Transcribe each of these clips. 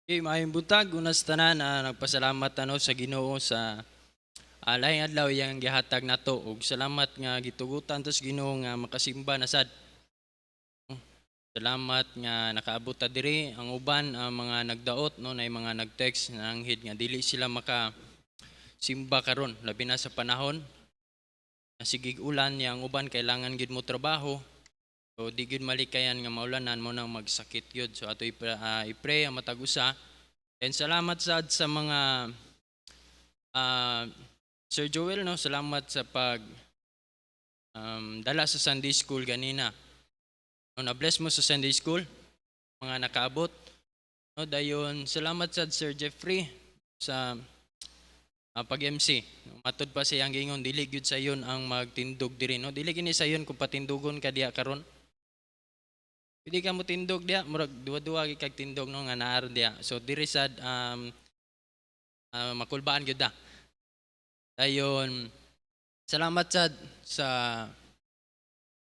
Maayong buntag unas tanan nagpasalamat sa Ginoo sa laing adlaw yang gihatag nato ug salamat nga gitugutan tos Ginoo nga makasimba na sad. Salamat nga nakaabot ta diri ang uban ang mga nagdaot no nay mga nag-text na anghid nga dili sila maka simba karon labi na sa panahon na sigig ulan yang uban kailangan gid mo trabaho. So di gid malikayan nga maulanan mo nang magsakit gyud. So ato i-pray ang matag usa. And salamat sad sa mga ah, Sir Joel no, salamat sa pag dala sa Sunday School ganina. No, na-bless mo sa Sunday School, mga nakaabot. No, dayon salamat sad Sir Jeffrey sa pag-MC. No, matud pa siyang gingon dili gyud sa yon ang magtindog diri no. Dili kini sa yon kung patindugon ka diya karon. Pwede ka mo tindog diya, murag duwa-duwa gyud kag tindog no nga naar diya. So diri sad makulbaan gyud da. Dayon salamat sad sa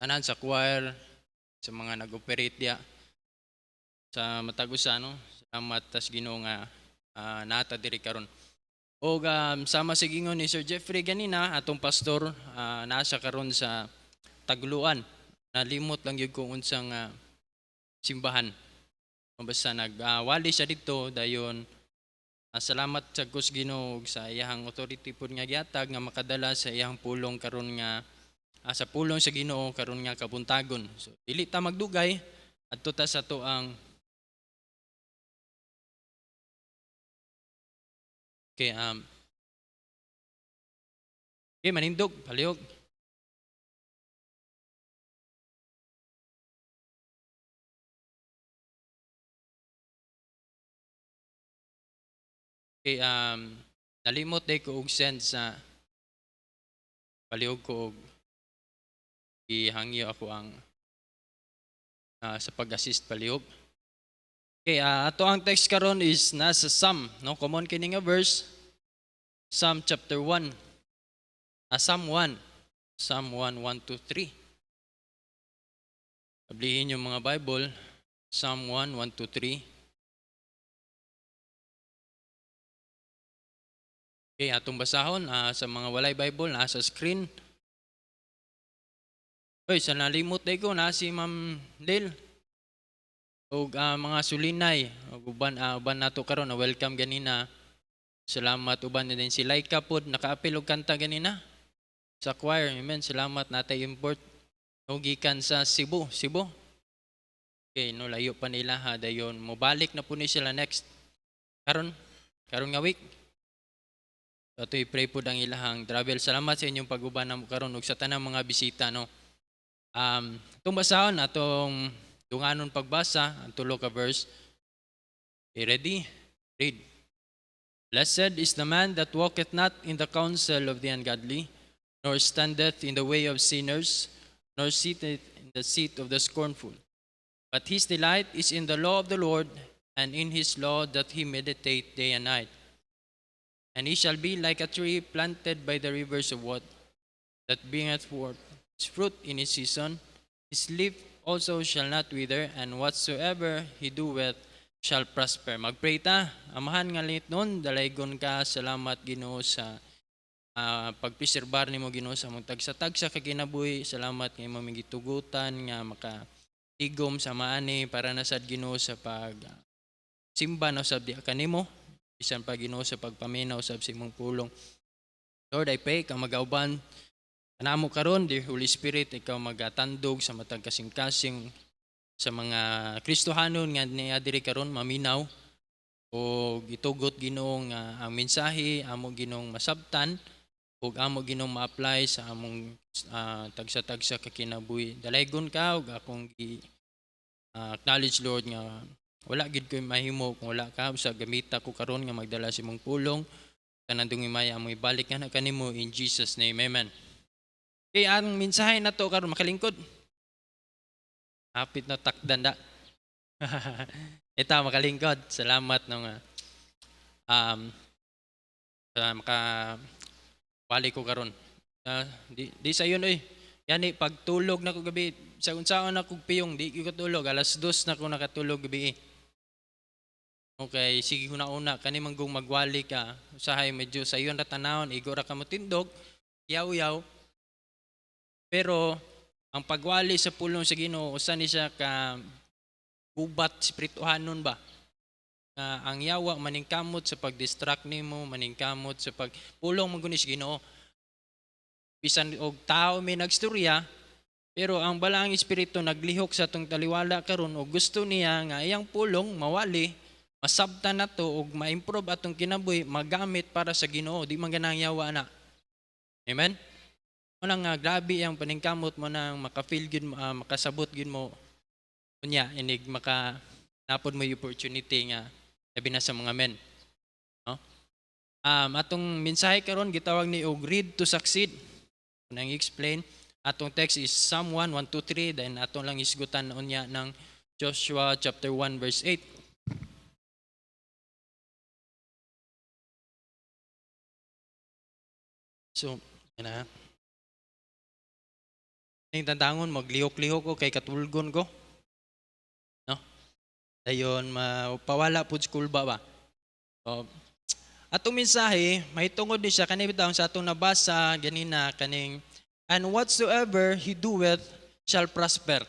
tanan sa choir, sa mga nag-operate diya sa matag usa no. Salamat tas Ginoo nga nata diri karon. O sama sa gingon ni Sir Jeffrey ganina atong pastor nasa karon sa Tagluan. Nalimot lang gyud kung unsang simbahan. Basta nagwali siya dito dayon salamat sa Gus Ginoo ug sa iyang authority pud nga gihatag nga makadala sa iyang pulong karon nga sa pulong sa Ginoo karon nga kabuntagon. So dili ta magdugay adto ta sa to ang okay manindog palihog. Okay nalimot day ko og send sa palihog ko og ihangyo ako ang sa pag-assist palihog. Okay, ato ang text karon is nasa Psalm, no? Common kini nga verse, Psalm chapter 1. Psalm 1. Psalm 1, 1 to 3. Pablihin yung mga Bible, Psalm 1, 1 to 3. Okay, atong basahon sa mga walay Bible, nasa screen. Oy, sa nalimot day ko na si Ma'am Del. O mga sulinay, uban nato karon na welcome ganina. Salamat uban din si Laika pod nakaapil og kanta ganina sa choir. Amen. Salamat natay import no gikan sa Cebu. Okay, no layo pa nila ha dayon mobalik na po ni sila next karon nga week. So ato'y pray po ang ilahang travel. Salamat sa inyong pag-uban na karon ug sa tanang mga bisita no. Itong basahon atong dunganon pagbasa ang tulo ka verse. Okay, ready? Read. Blessed is the man that walketh not in the counsel of the ungodly, nor standeth in the way of sinners, nor sitteth in the seat of the scornful. But his delight is in the law of the Lord, and in his law doth he meditate day and night. And he shall be like a tree planted by the rivers of water, that bringeth forth his fruit in his season. His leaf also shall not wither, and whatsoever he doeth shall prosper. Magpray ta. Amahan nga lit nun, dalaygon ka. Salamat Ginoo sa pagpreserbar nimo Ginoo sa mong tagsa-tagsa ka kinabuhi. Salamat nga imong gitugutan nga makatigom sa maani para nasad Ginoo sa pag simba no sa di kanimo. Bisan pa Ginoo sa pagpaminaw sa imong pulong. Lord, I pray ka magauban kanamo karon, dear Holy Spirit, ikaw magatandog sa matag kasing-kasing sa mga Kristohanon nga niya diri karon maminaw o gitugot Ginoo nga ang mensahe amo Ginoong masabtan ug amo Ginoong ma-apply sa among tagsa-tagsa ka kinabuhi. Dalaygon ka ug akong acknowledge Lord nga wala gid ko mahimo kung wala ka sa gamita ko karon nga magdala sa imong pulong kanang maya amo ibalik nga na kanimo in Jesus name. Amen. Okay, ang mensahe nato karon makalingkod. Hapit na takdan da. Ito makalingkod. Salamat nung sa makawali ko karon. Di sa yun Yani pagtulog na ko gabi sa unsaon na kog piyong di ko tulog alas 2 na ko nakatulog gabi. Okay, sige una kani manggong magwali ka. Usahay medyo sa iyon ra tanawon, igo ra ka mo tindog, yaw-yaw. Pero ang pagwali sa pulong sa Ginoo usa ni siya ka gubat spirituhanon ba? Ang yawa maningkamot sa pag-distract nimo, maningkamot sa pagpulong man guni sa Ginoo. Bisan og tao may nagstorya, pero ang balaang espiritu naglihok sa tong taliwala karon og gusto niya nga iyang pulong mawali, masabtan nato og ma-improve atong kinabuhi, magamit para sa Ginoo, di man ganang yawa na. Amen. Mo nga grabe ang paningkamot mo nang maka-feel gyud mo, makasabot gyud mo unya inig maka napod mo yung opportunity nga labi na sa mga men. No? Atong mensahe karon gitawag ni og read to succeed. Nang explain atong text is Psalm 1, 1 to 3, then atong lang isgutan unya ng Joshua chapter 1 verse 8. So, na. Ning tantangon maglihok-lihok ko kay katulgon ko. No? Dayon mapawala pud school ba. So, atong mensahe may tungod ni siya kani bitaw sa atong nabasa ganina kaning and whatsoever he doeth shall prosper.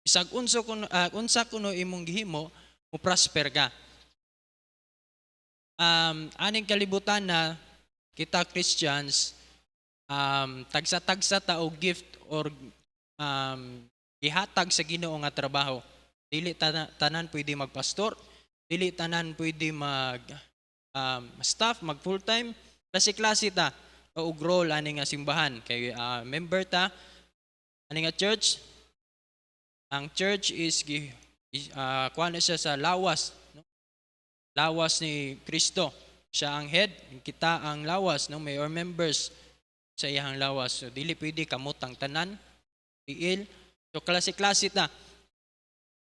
Bisag unsa kuno imong gihimo, mo prosper ka. Aning kalibutan na kita Christians tagsa-tagsa ta og gift or gihatag sa Ginoo nga trabaho. Dili tanan pwede magpastor, dili tanan pwede mag staff, mag full-time, klase-klase ta og role ani nga simbahan kay member ta ani nga church. Ang church is kuha na siya sa lawas, no? Lawas ni Kristo. Siya ang head, kita ang lawas, no? May members sa iyang lawas. So dili pwede kamutang tanan, tiil. So klase-klase ta.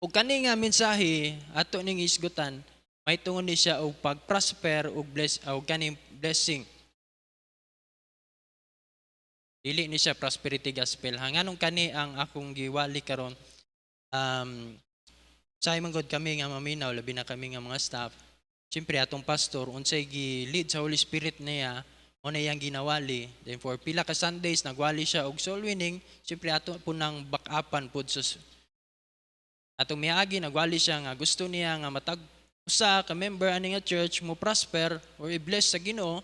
Ug kani nga mensahe ato ning isgutan, may tungod ni siya og pag-prosper og kaning blessing. Dili ni siya prosperity gospel. Hanganong kani ang akong giwali karon. Sa man gud kami nga maminaw, labi na kami nga mga staff. Siyempre atong pastor unsay gi-lead sa Holy Spirit niya, mo na iyang ginawali. Then for pila ka Sundays nagwali siya og soul winning, siyempre ato po nang back-upan pud sa atong miagi nagwali siya nga gusto niya nga matag usa ka member ani nga church mo prosper or i-bless sa Ginoo.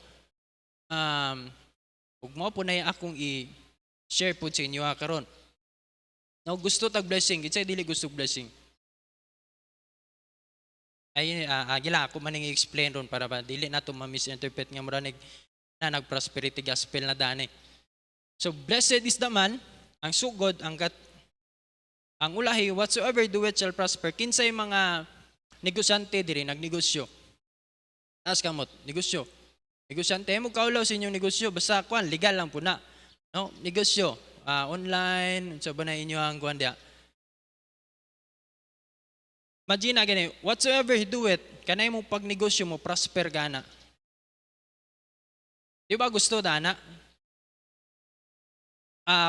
Ug mao po na akong i-share pud sa inyo karon. No, gusto tag blessing, kitsa dili gusto blessing. Ay gila ako maning i-explain ron para ba dili nato ma-misinterpret nga mura na nag-prosperity gospel na dani. So blessed is the man, ang sugod ang ulahi whatsoever doeth shall prosper. Kinsay mga negosyante diri nagnegosyo. Taas kamot, negosyo. Negosyante mo kaulaw sa inyong negosyo basta kuan legal lang po na. No, negosyo. Online, so ba na inyo ang kuan dia. Imagine gani, whatsoever he do it, kanay mo pag negosyo mo prosper gana. Di ba gusto dana?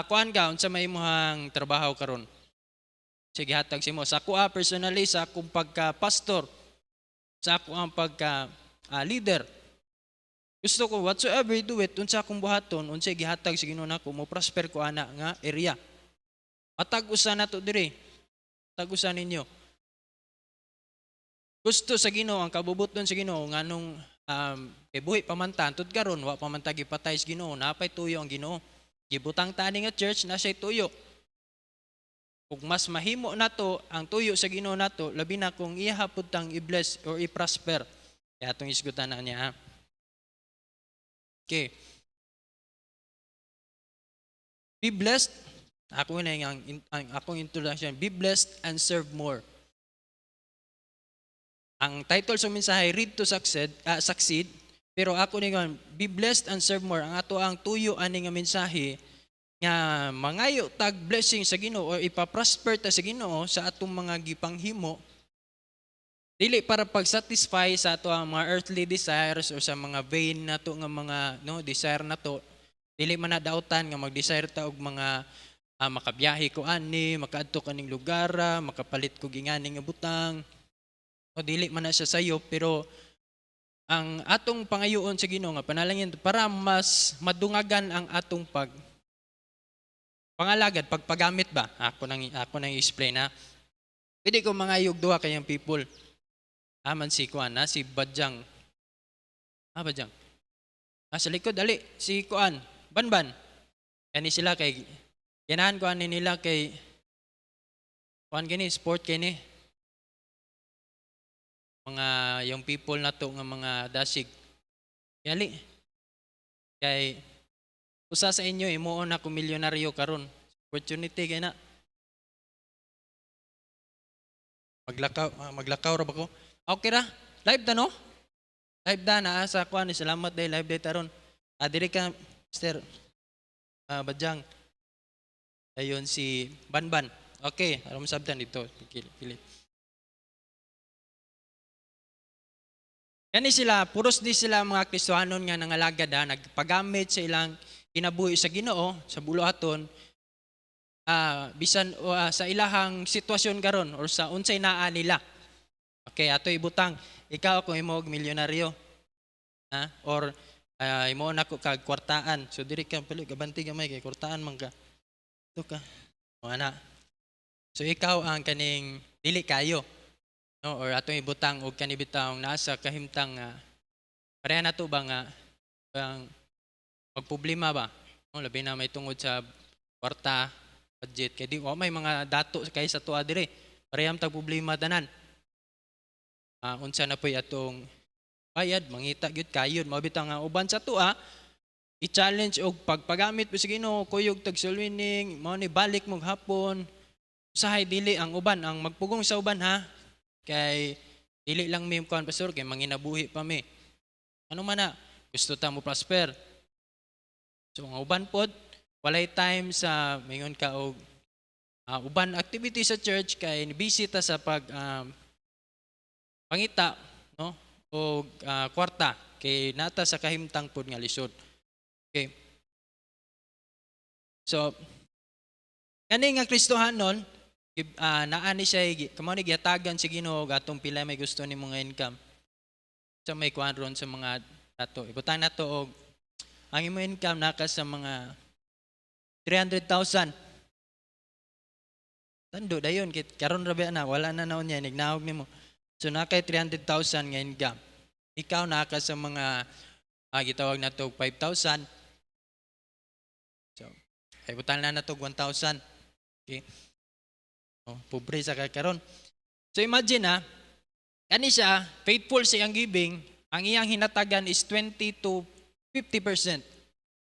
Kuan ka unsa may imong trabaho karon? Sige hatag simo sa ako personally sa akong pagka-pastor, sa ako ang pagka leader. Gusto ko whatsoever you do it unsa akong buhaton unsay gihatag sa Ginoo nako mo prosper ko ana nga area. Matag-usa nato diri. Tag-usa ninyo. Gusto sa Ginoo ang kabubuton sa Ginoo nganong buhi pamantan tud karon wa pamantan gipatay sa Ginoo, napay tuyo ang Ginoo. Gibutang tani nga church na say tuyo. Ug mas mahimo nato ang tuyo sa Ginoo nato labi na kung ihapod tang i-bless or i-prosper. Kaya atong isgutan na niya. Okay. Be blessed. Ako na ang akong introduction. Be blessed and serve more. Ang title sa mensahe, Read to Succeed. Pero ako na be blessed and serve more. Ang ato ang tuyo ani nga mensahe nga mangayo tag blessing sa Ginoo or ipaprosper ta sa Ginoo sa atong mga gipanghimo. Dili para pag-satisfy sa ato ang mga earthly desires o sa mga vain nato nga mga desire nato. Dili man na dautan nga mag-desire ta og mga makabiyahe ko ani, makaadto kaning lugar, makapalit ko ginganing nga butang. o dili man na siya sayo, pero ang atong pangayoon sa Ginoo nga panalangin para mas madungagan ang atong pangalagad, pagpagamit ba? Ako nang explain ha. Pwede ko mangayog duha kayang people. Aman si Kuan na si Badyang. Badyang. Sa likod dali si Kuan, Banban. Kani sila kay ganahan ko ani nila kay Kuan gini sport kini. Mga yung people na to nga mga dasig. Yali. Kay usa sa inyo imuon ako milyonaryo karon. Opportunity kay na. Maglakaw ra ba ko? Okay ra. Live ta no? Live da na sa kuan salamat day live day taron. Diri ka Mr. Badyang. Ayun si Banban. Okay, alam sabtan dito. Pili. Kani sila, puros di sila mga Kristohanon nga nangalagad nagpagamit sa ilang kinabuhi sa Ginoo, sa buluhaton, bisan sa ilahang sitwasyon karon or sa unsay naa nila. Okay, ato ibutang, ikaw kung imo og milyonaryo, or imo na ko kag kwartaan. So diri ka pili gabanti gamay kay kwartaan man ka. Ito ka. O ana. So ikaw ang kaning dili kayo. No, or atong ibutang og kanibitang nasa kahimtang pareha na to ba nga bang magproblema ba, no, labi na may tungod sa kwarta budget kay di may mga dato kay sa tuwa dire pareham tag problema tanan. Unsa na poy atong bayad mangita gyud kayod mao bitang uban sa tuwa i-challenge og pagpagamit po sa Ginoo kuyog tag sulwining mao ni balik mong hapon usahay dili ang uban ang magpugong sa uban ha. Kay dili lang mi kuan pastor kay manginabuhi pa mi. Ano man na gusto ta mo prosper. So ang uban pod walay time sa mingon ka og uban activity sa church kay busy ta sa pangita no og kwarta kay nata sa kahimtang pod nga lisod. Okay. So kani nga Kristohanon naani siya kamo ni gihatagan sa Ginoo atong pila may gusto ni mga income sa may kuan ron sa mga dato ibutang nato og ang imo income naka sa mga 300,000 tando dayon kit karon ra ba na wala na naon niya nignahog nimo so nakay 300,000 nga income ikaw naka sa mga gitawag nato og 5,000 so ibutang na nato 1,000 okay. Pobre sa karon. So imagine kani siya, faithful sa iyang giving, ang iyang hinatagan is 20 to 50%.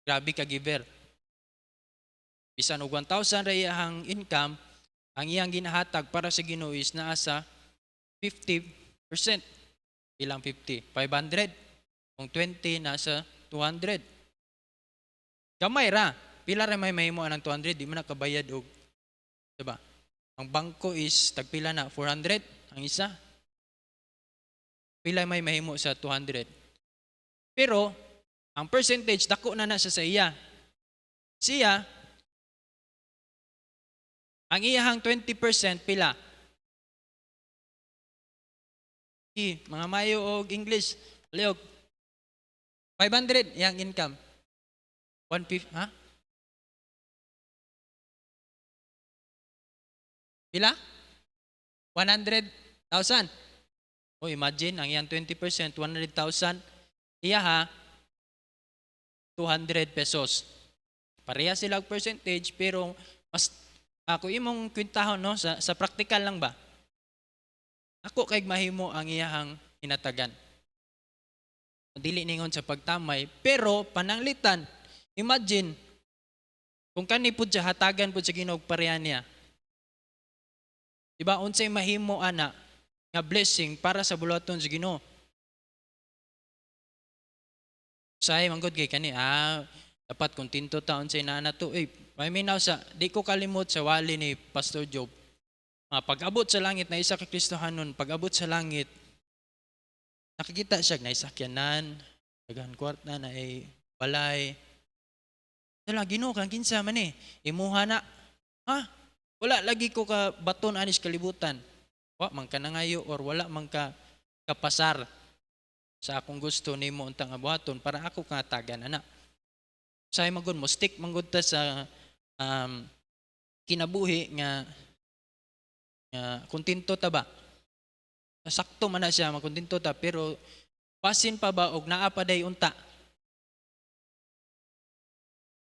Grabe ka giver. Bisan og 1,000 ra iyang income, ang iyang ginahatag para sa Ginoo is naa sa 50%. Ilang 50? 500. Kung 20 nasa 200. Gamay ra. Pila ra may mahimo ang 200, di man nakabayad og diba? Ang bangko is tagpila na 400 ang isa. Pila may mahimo sa 200. Pero ang percentage dako na siya sa iya. Siya ang iyahang 20% pila. Mga mayo og English, liog. 500 iyang income. 150 Pila? 100,000. Imagine, ang iyang 20%, 100,000. Iya 200 pesos. Pareha sila percentage, pero mas ako imong kwintahon no sa practical lang ba? Ako kay mahimo ang iyahang hinatagan. Dili ningon sa pagtamay, pero pananglitan, imagine, kung kani pud siya hatagan pud sa Ginoo pareha niya. Diba, unsay mahimo ana nga blessing para sa buluhaton sa Ginoo. Say manggod kay kani dapat kontento ta unsay naa na to. May minaw sa di ko kalimot sa wali ni Pastor Job. Pag-abot sa langit na isa ka Kristohanon, pag-abot sa langit nakikita siya na isakyanan, daghan kwarta na balay. Dala Ginoo kang kinsa man imuha na. Wala lagi ko ka baton anis kalibutan. wa man ka nangayo or wala man ka kapasar sa akong gusto nimo untang abuhaton para ako katagan ana. Say magud mo stick manggod ta sa kinabuhi nga kontento ta ba? Sakto man na siya makontento ta pero pasin pa ba og naa pa day unta.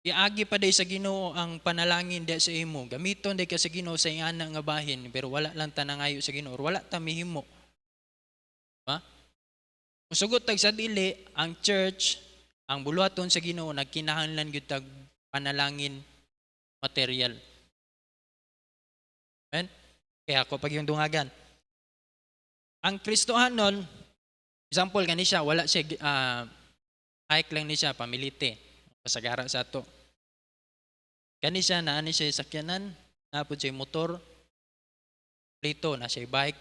Iagi pa day sa Ginoo ang panalangin di sa imo. Gamiton day ka sa Ginoo sa ingana nga bahin pero wala lang ta nangayo sa Ginoo or wala ta mihimo. Ba? Musugot tag sa dili ang church, ang buluhaton sa Ginoo nagkinahanglan gyud tag panalangin material. Amen? Kaya ako pag yung dungagan. Ang Kristohanon, example gani siya, wala siya hike lang ni siya pamilite. Pasagara sa ato. Kani siya naani siya sakyanan, napod siya motor, plito na siya bike,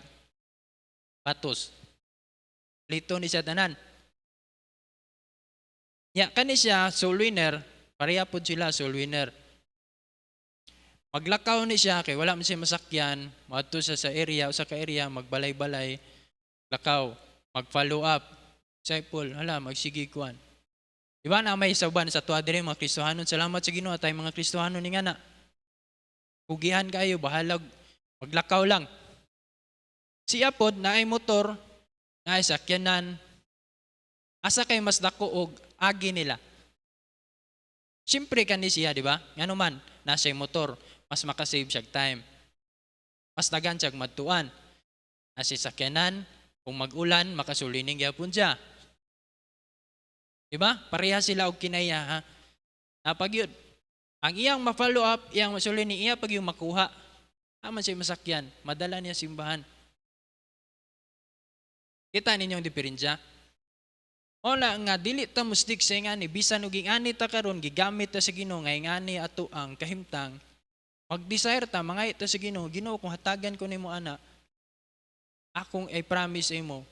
patos. Plito ni siya tanan. Ya kani siya soul winner, pareha pod sila soul winner. Maglakaw ni siya kay wala man siya masakyan, maadto siya sa area, usa ka area magbalay-balay, lakaw, mag-follow up. Disciple, hala magsigi kuan. Diba na may sauban sa tuwa dire mga Kristohanon, salamat sa Ginoo tay mga Kristohanon ni ngana. Pugihan kayo bahalag maglakaw lang. Siya pod naay motor, naay sakyanan. Asa kay mas dako og agi nila. Siyempre kani siya, di ba? Ngano man, nasa motor, mas makasave siya time. Mas dagan siya madtuan. Nasa sakyanan, kung mag-ulan, makasulining gyapon siya. Di ba? Pareha sila og kinaya, ha? Napagyud. Ang iyang ma-follow up, iyang masulini, iya pag yung makuha. Aman siya masakyan, madala niya simbahan. Kita ninyong diferensya? Ola nga dili ta mustig sa ingani bisan og ingani ta karon gigamit ta sa Ginoo nga ingani ato ang kahimtang mag-desire ta mangay ta sa Ginoo. Ginoo kung hatagan ko nimo ana akong i-promise imo.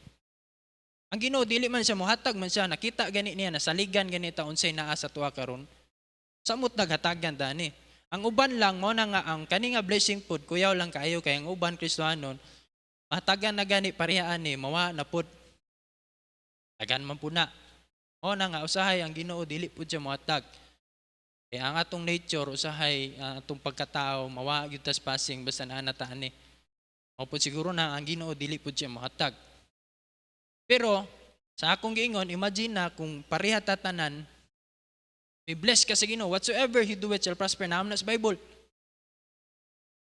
Ang Ginoo dili man siya mohatag man siya nakita gani niya nasaligan gani ta unsay naa sa tuwa karon. Samot naghatagan ta ni. Ang uban lang mo na nga ang kani nga blessing pod kuyaw lang kaayo kay ang uban Kristohanon mahatagan na gani parehaan ni mawa na pod. Tagan man po na. O na nga, usahay ang Ginoo dili po siya mohatag. Kaya ang atong nature, usahay atong pagkatao, mawa yung tas passing, basta naanataan ni. O po siguro na ang Ginoo dili po siya mohatag. Pero, sa akong giingon, imagine na kung pareha tatanan, may bless ka sa Ginoo, whatsoever He doeth shall prosper. Naam na sa Bible.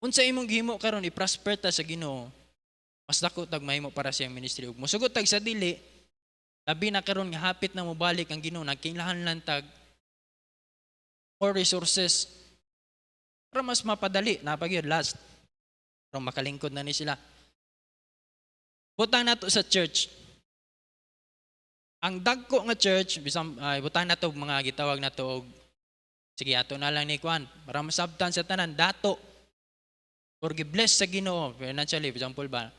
Unsa imong gihimo karon i-prosper ta sa Ginoo, mas dako tag mahimo para sa iyang ministry. Ug mosugot tag sa dili, labi na karon nga hapit na mobalik ang Ginoo nagkinahanglan tag more resources para mas mapadali napagyud last para makalingkod na ni sila. Butang nato sa church. Ang dagko nga church bisang butang nato mga gitawag nato og sige ato na lang ni kuan para masabtan sa tanan dato or gi-bless sa Ginoo financially for example ba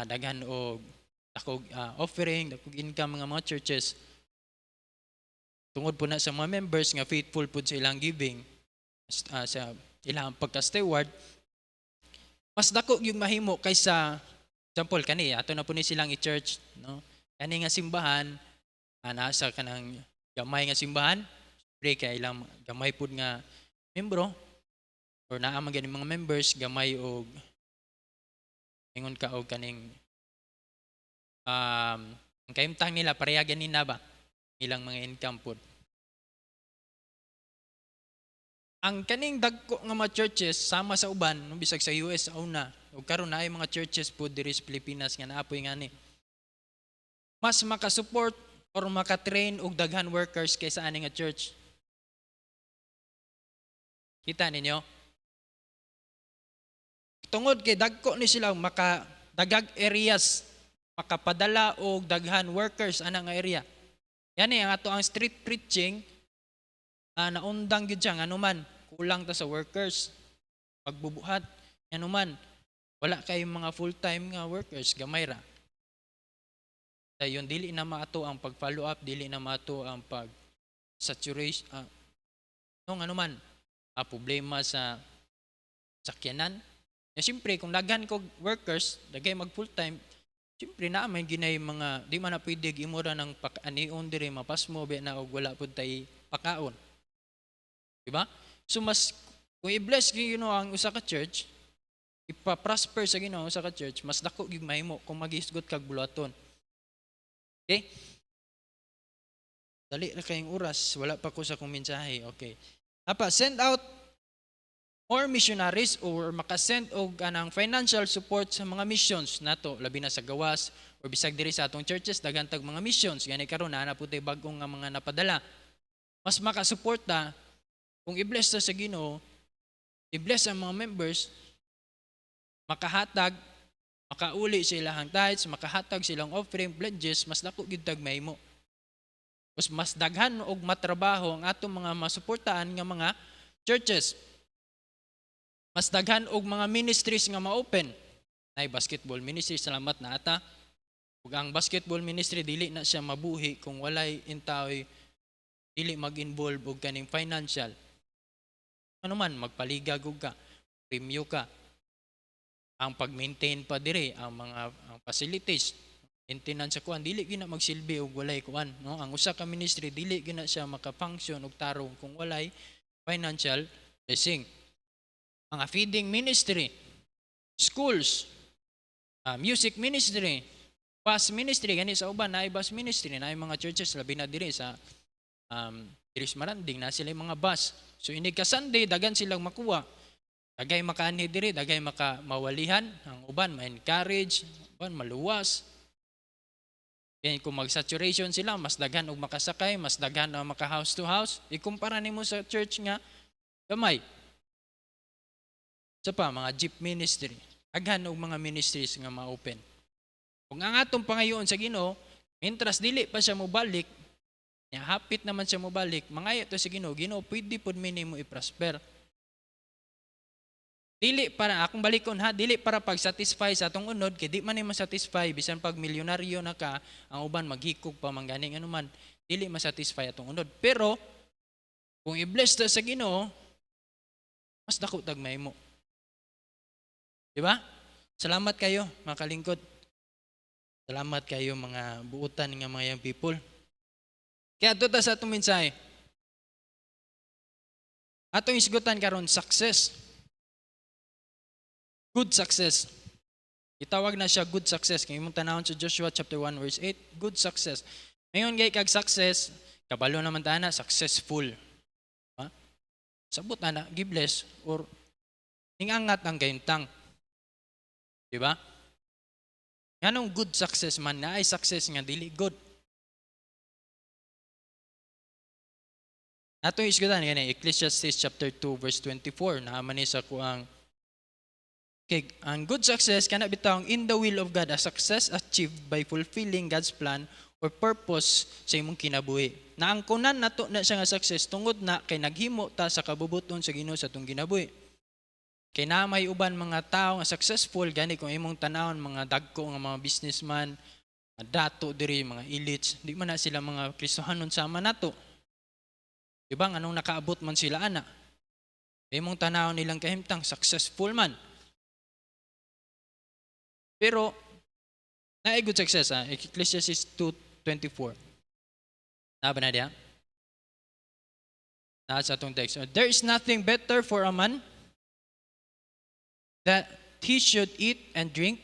daghan og dakog offering, dakog income mga churches. Tungod po na sa mga members nga faithful po sa ilang giving, sa ilang pagka-steward, mas dako yung mahimo kaysa, example, kani, ato na po ni silang i-church, no? Kani nga simbahan, nasa ka ng gamay nga simbahan, siyempre kaya ilang gamay po nga membro, or naamang ganing mga members, gamay o ingon ka o kaning ang kahimtang nila pareha ganin na ba ilang mga income po. Ang kaning dagko nga mga churches sama sa uban no bisag sa US sa una ug karon na ay mga churches po diri sa Pilipinas nga naapoy ngani mas maka-support or maka-train og daghan workers kaysa ani nga church. Kita ninyo? Tungod kay dagko ni sila maka dagag areas makapadala og daghan workers ana nga area. Yani ang ato ang street preaching naundang gyud siya nganuman kulang ta sa workers pagbubuhat nganuman wala kay mga full-time nga workers gamay ra. Dayon dili na maato ang pag-follow up, dili na maato ang pag saturation no nganuman problema sa sakyanan Siyempre, kung daghan ko workers, dagay mag full-time, siyempre na may ginay mga, di man na pwede imura ng anion dire, mapasmo, be na og wala po tay pakaon. Diba? So mas, kung i-bless Ginoo ang usa ka church, ipa-prosper sa Ginoo ang usa ka church, mas dako gyud mahimo kung maghisgot kag bulaton. Okay? Dali na kayong oras, wala pa ko sa kong mensahe. Okay. Send out more missionaries or makasend og anang financial support sa mga missions nato, labi na sa gawas or bisag diri sa atong churches daghan tag mga missions gani karon na puti bag-ong nga mga napadala. Mas makasuporta kung i-bless ta sa Ginoo, i-bless ang mga members, makahatag, makauli sa ilang tithes, makahatag silang offering, pledges, mas dako gyud tag mahimo. Mas daghan og matrabaho ang atong mga masuportaan nga mga churches. Mas daghan og mga ministries nga ma-open. Nay basketball ministry, salamat na ata. Ug ang basketball ministry dili na siya mabuhi kung walay intaoy dili mag-involve og kaning financial. Ano man magpaligag og ka, premyo ka. Ang pag-maintain pa dire ang mga facilities, maintenance sa kuan dili gina magsilbi og walay kuan, no? Ang usa ka ministry dili gina siya maka-function og tarong kung walay financial blessing. Mga feeding ministry, schools, music ministry, bus ministry, gani sa uban na bus ministry, na mga churches labi na diri sa diri sa Maranding na sila mga bus. So inig ka Sunday dagan silang makuha. Dagay makaanhi diri, dagay mawalihan, ang uban ma-encourage, uban maluwas. Kaya kung mag-saturation sila, mas daghan og makasakay, mas daghan og maka house to house. Ikumpara nimo sa church nga gamay. Sa pa, mga jeep ministry. Aghan og mga ministries nga ma-open. Kung ang atong pangayoon sa Ginoo, mentras dili pa siya mobalik, hapit naman siya mobalik, mangayo to sa Ginoo, Ginoo pwede pud minimo i-prosper. Dili para akong balikon ha, dili para pag-satisfy sa atong unod, kay di man ni ma-satisfy bisan pag milyonaryo na ka, ang uban maghikog pa mangganing ano man, dili ma-satisfy atong unod. Pero kung i-bless ta sa Ginoo, mas dako tag mahimo. Diba? Salamat kayo, mga kalingkod. Salamat kayo, mga buutan ng mga young people. Kaya ito ta sa itong mensahe. Atong isgutan karon success. Good success. Itawag na siya good success. Kaya imong tanawon sa Joshua chapter 1 verse 8, good success. Ngayon gay kag success, kabalo naman ta na successful. Ha? Sabot na gibless or ningangat ang kayuntang. Diba? Anong good success man na ay success nga dili good. Nato isgutan gani Ecclesiastes chapter 2 verse 24 na man sa kuang kay ang good success kana bitaw in the will of God, a success achieved by fulfilling God's plan or purpose sa imong kinabuhi. Na ang kunan nato na siya nga success tungod na kay naghimo ta sa kabubuton sa Ginoo sa atong kinabuhi. Kay na may uban mga tao nga successful gani kung imong tanawon mga dagko nga mga businessman, mga dato diri, mga elites, di man na sila mga Kristohanon sama nato. Diba anong nakaabot man sila ana? Imong tanawon nilang kahimtang successful man. Pero na good success ha, Ecclesiastes 2:24. Naba na diya? Na sa atong text. There is nothing better for a man that he should eat and drink,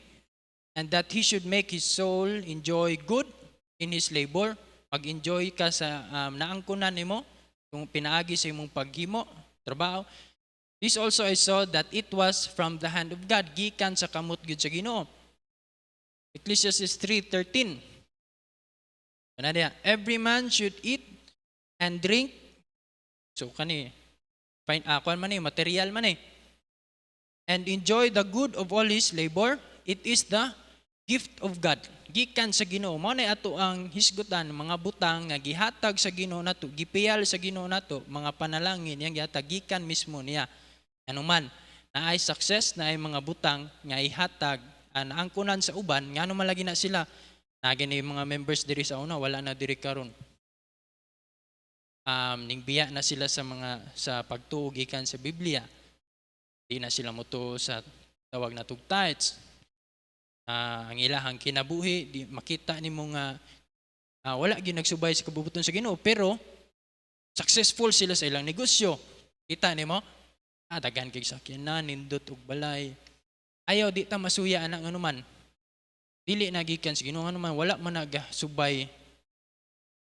and that he should make his soul enjoy good in his labor. Mag-enjoy ka sa naangkunan nimo, kung pinaagi sa imong paghimo, trabaho. This also I saw that it was from the hand of God, gikan sa kamot gyud sa Ginoo. Ecclesiastes 3:13. Every man should eat and drink. So kani fine kuan man material man and enjoy the good of all his labor. It is the gift of God. Gikan sa Ginoo. Mao na ato ang hisgutan, mga butang nga gihatag sa Ginoo nato, gipiyal sa Ginoo nato, mga panalangin yang gihatag gikan mismo niya. Ano man, na ay success, na ay mga butang nga ihatag ang angkunan sa uban, ngano man lagi na sila. Nagini mga members diri sa una, wala na diri karon. Ningbiya na sila sa mga sa pagtuo gikan sa Biblia. Di na sila mutuo sa tawag na tug tithes. Ang ilahang kinabuhi di makita nimo nga wala gyud nagsubay sa kabubuton sa Ginoo, pero successful sila sa ilang negosyo. Kita nimo? Daghan kay sakyanan, nindot og balay. Ayaw di ta masuya anak nga naman. Dili na gikan sa Ginoo nga naman, wala man nagasubay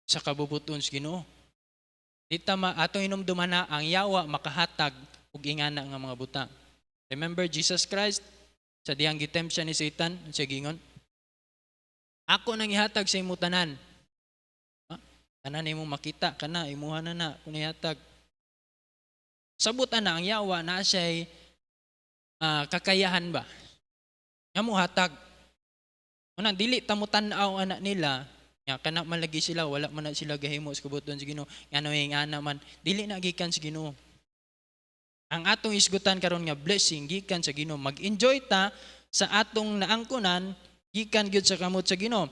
sa kabubuton sa Ginoo. Di ta atong inumduman na ang yawa makahatag og ingana nga mga butang. Remember Jesus Christ sa dihang gitempt siya ni Satan, sa gingon, ako nang ihatag sa imo tanan. Tanan imo makita kana imuha na kun ihatag. Sabot na ang yawa na siya'y kakayahan ba? Nga mo hatag. Unang dili ta mo tan-aw anak nila, nga kana malagi sila, wala man na sila gahimo sa kabuton sa Ginoo. Ngano ana man, dili na gikan sa Ginoo. Ang atong isgutan karon nga blessing gikan sa Ginoo. Mag-enjoy ta sa atong naangkunan gikan gyud sa kamot sa Ginoo.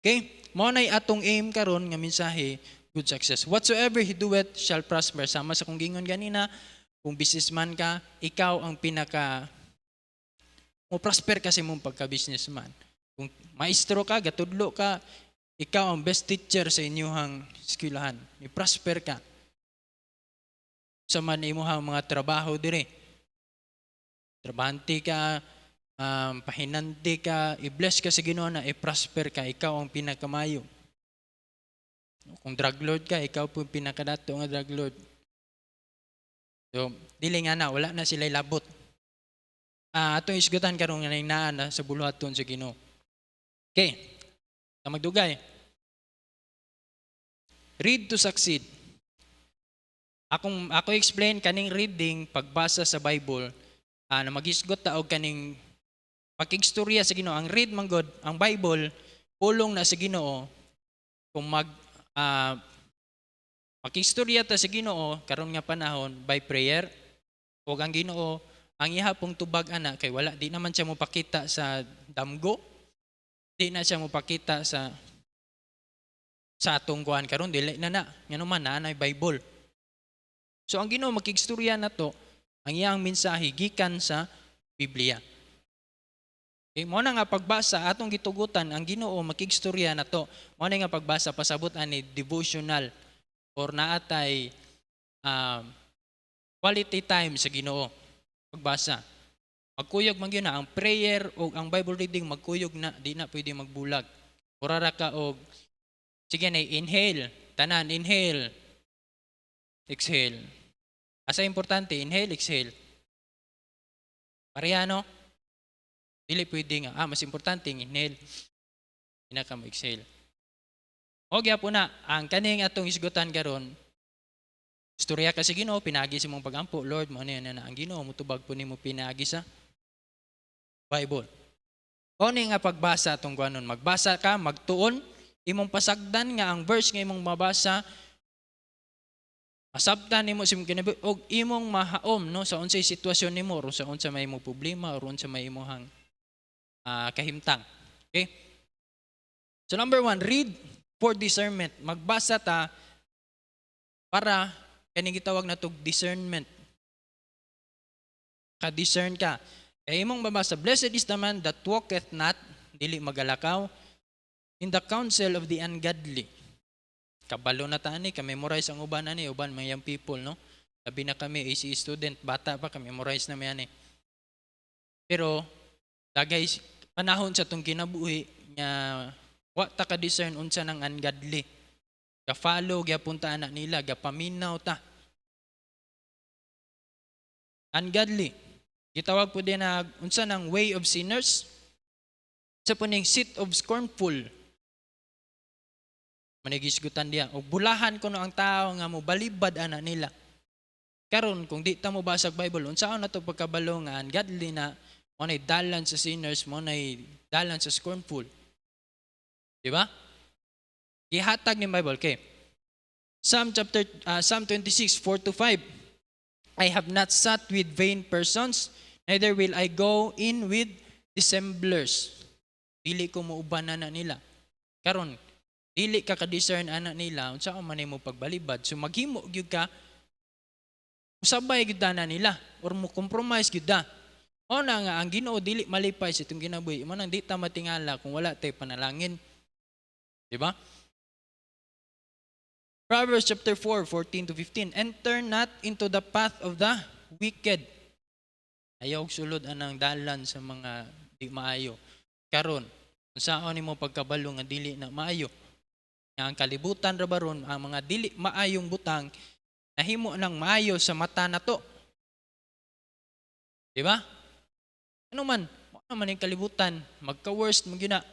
Okay? Mao nay atong aim karon nga mensahe, good success. Whatsoever he doeth shall prosper. Sama sa kung gingon ganina, kung businessman ka, ikaw ang pinaka mo prosper kasi mong pagka-businessman. Kung maestro ka, gatudlo ka, ikaw ang best teacher sa inyong eskwelahan. I-prosper ka. Sa man imuhang mga trabaho dire. Trabahante ka, pahinante ka, i-bless ka sa Ginoo na i-prosper ka, ikaw ang pinakamayo. Kung drug lord ka, ikaw po pinakadato nga drug lord. So, dili nga na, wala na sila labot. Atong isgutan karon nga naan na sa buluhaton sa Ginoo. Okay. Magdugay. Read to succeed. Ako explain kaning reading, pagbasa sa Bible, na maghisgot ta og kaning pakigstorya sa Ginoo. Ang read man god, ang Bible pulong na sa Ginoo kung makigstorya ta sa Ginoo karon nga panahon by prayer. Ug ang Ginoo ang iha pong tubag ana kay wala di naman siya mopakita sa damgo. Di na siya mopakita sa atong kuan karon dili na ngano man na Bible. So ang Ginoo makigstorya na to, ang iyang mensahe gikan sa Biblia. Okay, mo na nga pagbasa atong gitugutan ang Ginoo makigstorya na to. Mo na nga pagbasa pasabot ani devotional or naatay quality time sa Ginoo pagbasa. Magkuyog man gyud na ang prayer o ang Bible reading magkuyog na, di na pwede magbulag. Urara ka og sige na inhale, tanan inhale, exhale. Asa importante, inhale, exhale. Pareha no? Dili pwede nga. Mas importante inhale. Pinaka mo exhale. O gyapon na ang kaning atong isgutan karon. Istorya ka sa Ginoo, pinagi sa mong pagampo, Lord, mo na ang Ginoo mutubag po nimo pinagi sa Bible. O ni nga pagbasa atong kuanon, magbasa ka, magtuon, imong pasagdan nga ang verse nga imong mabasa, masabtan nimo sa imong kinabuhi og imong mahaom no sa unsay sitwasyon nimo o sa unsa may imong problema o unsa may imong kahimtang. Okay? So number 1, read for discernment. Magbasa ta para kaning gitawag natog discernment. Ka-discern ka. Kaya imong mabasa, blessed is the man that walketh not, dili magalakaw, in the counsel of the ungodly. Kabalo na tani, ka-memorize ang uban ani, uban mga young people, no? Sabi na kami, AC student, bata pa, ka-memorize na may ani. Pero, dagay, panahon sa itong kinabuhi, nga, wa ta ka-discern unsa ng ungodly. Ka-follow, gapunta anak nila, gapaminaw ta. Ungodly. Gitawag po din na, unsa ng way of sinners, sa po ning seat of scornful, manigisgutan diya. O bulahan ko no ang tao nga mo balibad ana nila. Karon kung di ta mo basag Bible, unsaon na to pagkabalo nga ungodly na mo nay dalan sa sinners, mo nay dalan sa scornful. Di ba? Gihatag ni Bible kay Psalm 26:4-5. I have not sat with vain persons, neither will I go in with dissemblers. Dili ko muuban na nila. Karon dili ka ka-discern anak nila unsa man mo pagbalibad, so maghimo gyud ka usabay gyud na nila or mo compromise gyud da. O na nga, ang Ginoo dili malipay sa itong ginabuhi. Imo nang di ta matingala kung wala tay panalangin. Di ba? Proverbs chapter 4:14-15. Enter not into the path of the wicked. Ayaw sulod anang dalan sa mga di maayo. Karon, saan nimo pagkabalo nga dili na maayo? Nga ang kalibutan ra baron ang mga dili maayong butang nahimo nang maayo sa mata nato. Di ba? Ano man yung kalibutan, magka-worst mo gina.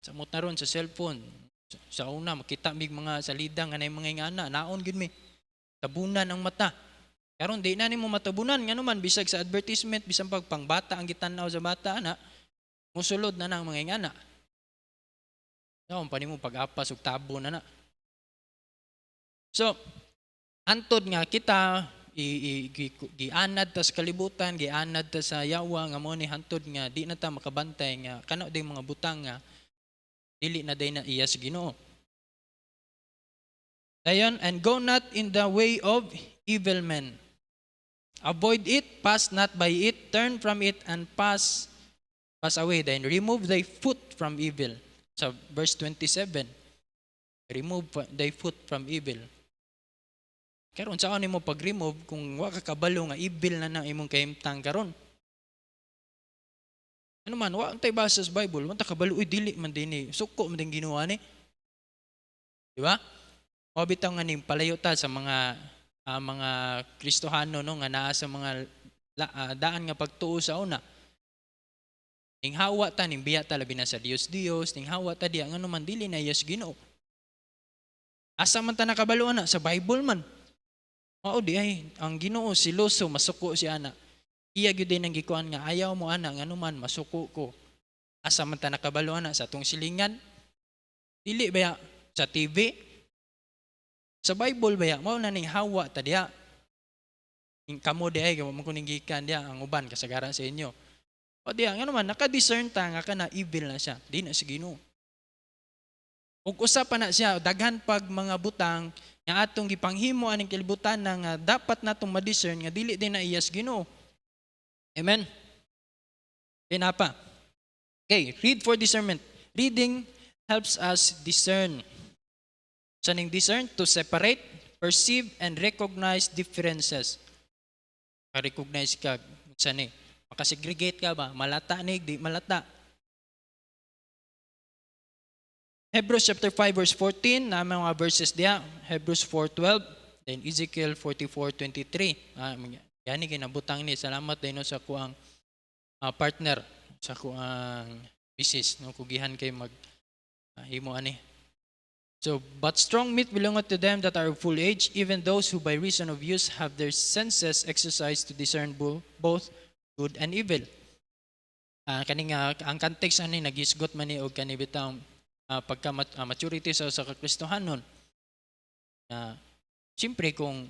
Sa mutaron, sa cellphone, sa una, makita mig mga salida nga na mga ingana, naon gid mi. Tabunan ang mata. Karon di na nimo matabunan, nga naman, bisag sa advertisement, bisag pangbata ang gitanaw sa bata, ana, musulod na ng mga ingana. Naon pa nimo pag-apas ug tabo na na. So, antod nga kita, gianad ta sa kalibutan, gianad ta sa yawa nga mo ni hantod nga di na ta makabantay nga kano day mga butang nga dili na day na iya sa Ginoo. Dayon, and go not in the way of evil men. Avoid it, pass not by it, turn from it and pass away. Then remove thy foot from evil. Sa verse 27. Remove thy foot from evil. Karon saan nimo pag-remove kung wa ka kabalo nga evil na nang imong kahimtang karon? Ano man, wa tay basa sa Bible, wa ta kabalo uy dili man dinhi. Suko man din ginawa ni. Di ba? O bitaw nga ning palayo ta sa mga Kristohano no nga naa sa mga daan nga pagtuo sa una. Ning hawa ta ning biya ta labi na sa Dios, ning hawa ta diya ngano man dili na yes Ginoo. Asa man ta nakabalo na sa Bible man. Mao di ay ang Ginoo siloso masuko si ana. Iya gyud din ang gikuan nga ayaw mo ana ngano man masuko ko. Asa man ta nakabalo na sa atong silingan? Dili baya sa TV? Sa Bible baya mao na ning hawa ta diha. Ing kamo di ay mo kuning gikan diha ang uban kasagaran sa inyo. O diha ngano man naka-discern ta nga kana evil na siya. Di na si Ginoo. Ug usa pa na siya daghan pag mga butang nga atong gipanghimo aning kalibutan nga dapat natong ma-discern nga dili din na iyas Ginoo. Amen. Pinapa. Okay, read for discernment. Reading helps us discern. Saning discern to separate, perceive and recognize differences. Ka-recognize ka sani. Makasegregate ka ba? Malata ni di malata. Hebrews chapter 5 verse 14 na mga verses diya. Hebrews 4:12, then Ezekiel 44:23. Yani kinabutang ni salamat din sa kuang partner sa kuang misis no kugihan kay mag himo ani. So, but strong meat belongeth to them that are of full age, even those who by reason of use have their senses exercised to discern both good and evil. Kaning ang context ani nagisgot man ni og kani bitang pagka maturity sa Kristohanon. Siyempre kung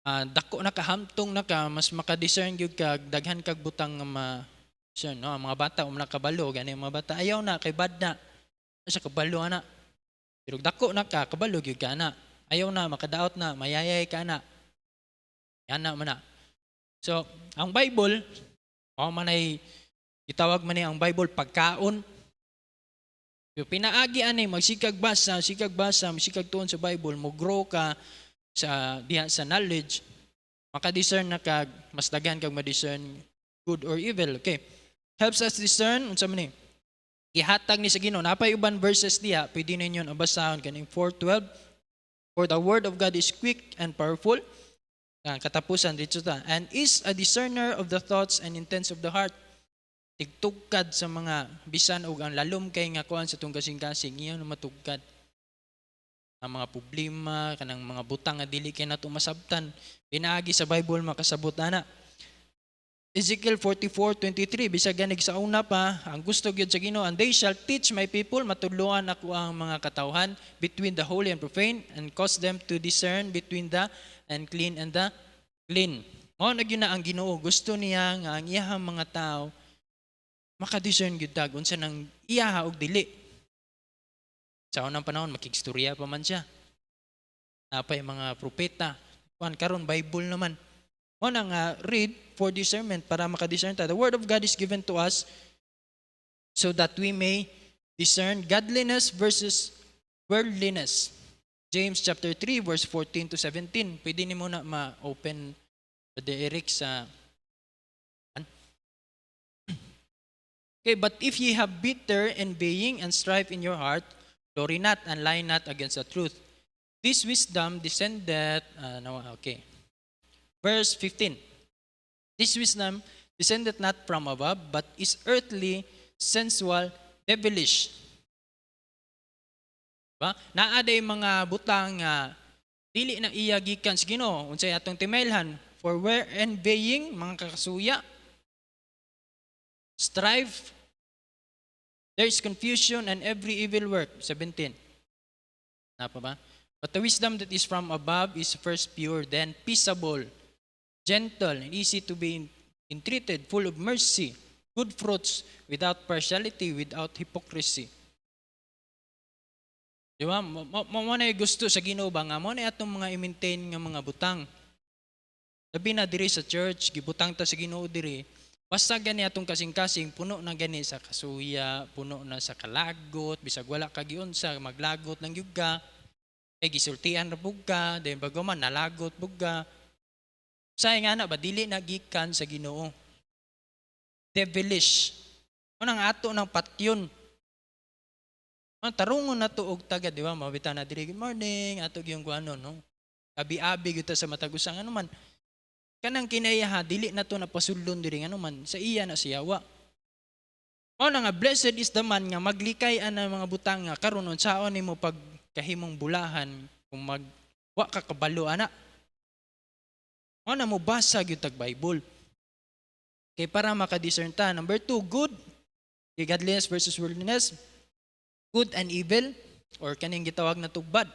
dako na kahamtong na ka, mas makadiscern gyud ka daghan kag butang nga no, mga bata nakabalo gani mga bata ayaw na kay bad na sa kabalo ana. Pero dako na ka kabalo gyud ka na. Ayaw na makadaot na mayayay ka na. Yana man na. So, ang Bible manay itawag man ni ang Bible pagkaon. Yung pinaagi ani magsikag basa, magsikag tuon sa Bible, mo grow ka sa diha sa knowledge, maka-discern na kag mas daghan kag ma-discern good or evil. Okay. Helps us discern unsa man ni? Ihatag ni sa Ginoo. Napay uban verses diha, pwede ninyo abasahon kaning 4:12. For the word of God is quick and powerful. Katapusan dito ta. And is a discerner of the thoughts and intents of the heart. Tigtugkad sa mga bisan og ang lalom kay nga kuan sa tong kasing-kasing iyon matugkad ang mga problema kanang mga butang nga dili kay nato masabtan pinaagi sa Bible makasabot ana. Ezekiel 44:23 bisag ganig sa una pa ang gusto gyud sa Ginoo, and they shall teach my people, matudloan ako ang mga katawhan between the holy and profane, and cause them to discern between the unclean and the clean. Mao na gyud na ang Ginoo, gusto niya nga ang iyahang mga tao maka-discern gyud dag unsa nang iyaha og dili. Sa unang panahon makigstorya pa man siya. Napay mga propeta. Kuan karon Bible naman. Mo na nga read for discernment para makadiscern ta. The word of God is given to us so that we may discern godliness versus worldliness. James chapter 3 verse 14 to 17. Pwede ni mo na ma-open Brother Eric sa Okay, but if ye have bitter envying and strife in your heart, glory not and lie not against the truth. This wisdom descended, okay. Verse 15. This wisdom descended not from above, but is earthly, sensual, devilish. Diba? Naaday mga butang nga dili na iya gikan sa Ginoo, unsay atong timailhan, for where envying, mga kakasuya, strife, there is confusion and every evil work. 17. Napa ba? But the wisdom that is from above is first pure, then peaceable, gentle, and easy to be entreated, full of mercy, good fruits, without partiality, without hypocrisy. Di ba? Mo na gusto sa Ginoo ba nga mo na atong mga i-maintain nga mga butang. Labi na diri sa church, gibutang ta sa Ginoo diri. Basta gani atong kasing-kasing, puno na gani sa kasuya, puno na sa kalagot, bisag wala ka giunsa, maglagot lang gyud ka. Kay gisultian ra pug ka, then bago man nalagot pug ka. Say nga na ba dili na gikan sa Ginoo. Devilish. Unang ato ng patyon. Tarungon na to og taga, di ba? Mabita na diri, good morning, ato yung kuano, no? Abi-abi kita sa matagusang ano man. Kanang kinayaha, dili na to napasulon diri ano man, sa iya na siyawa. O na nga, blessed is the man nga maglikay ang mga butang nga karon unsaon nimo pagkahimong bulahan kung wa ka kabalo ana. O na mo basa gyud tag Bible. Kay para makadiscern ta. Number 2, good. Godliness versus worldliness. Good and evil, or kaning gitawag na to bad.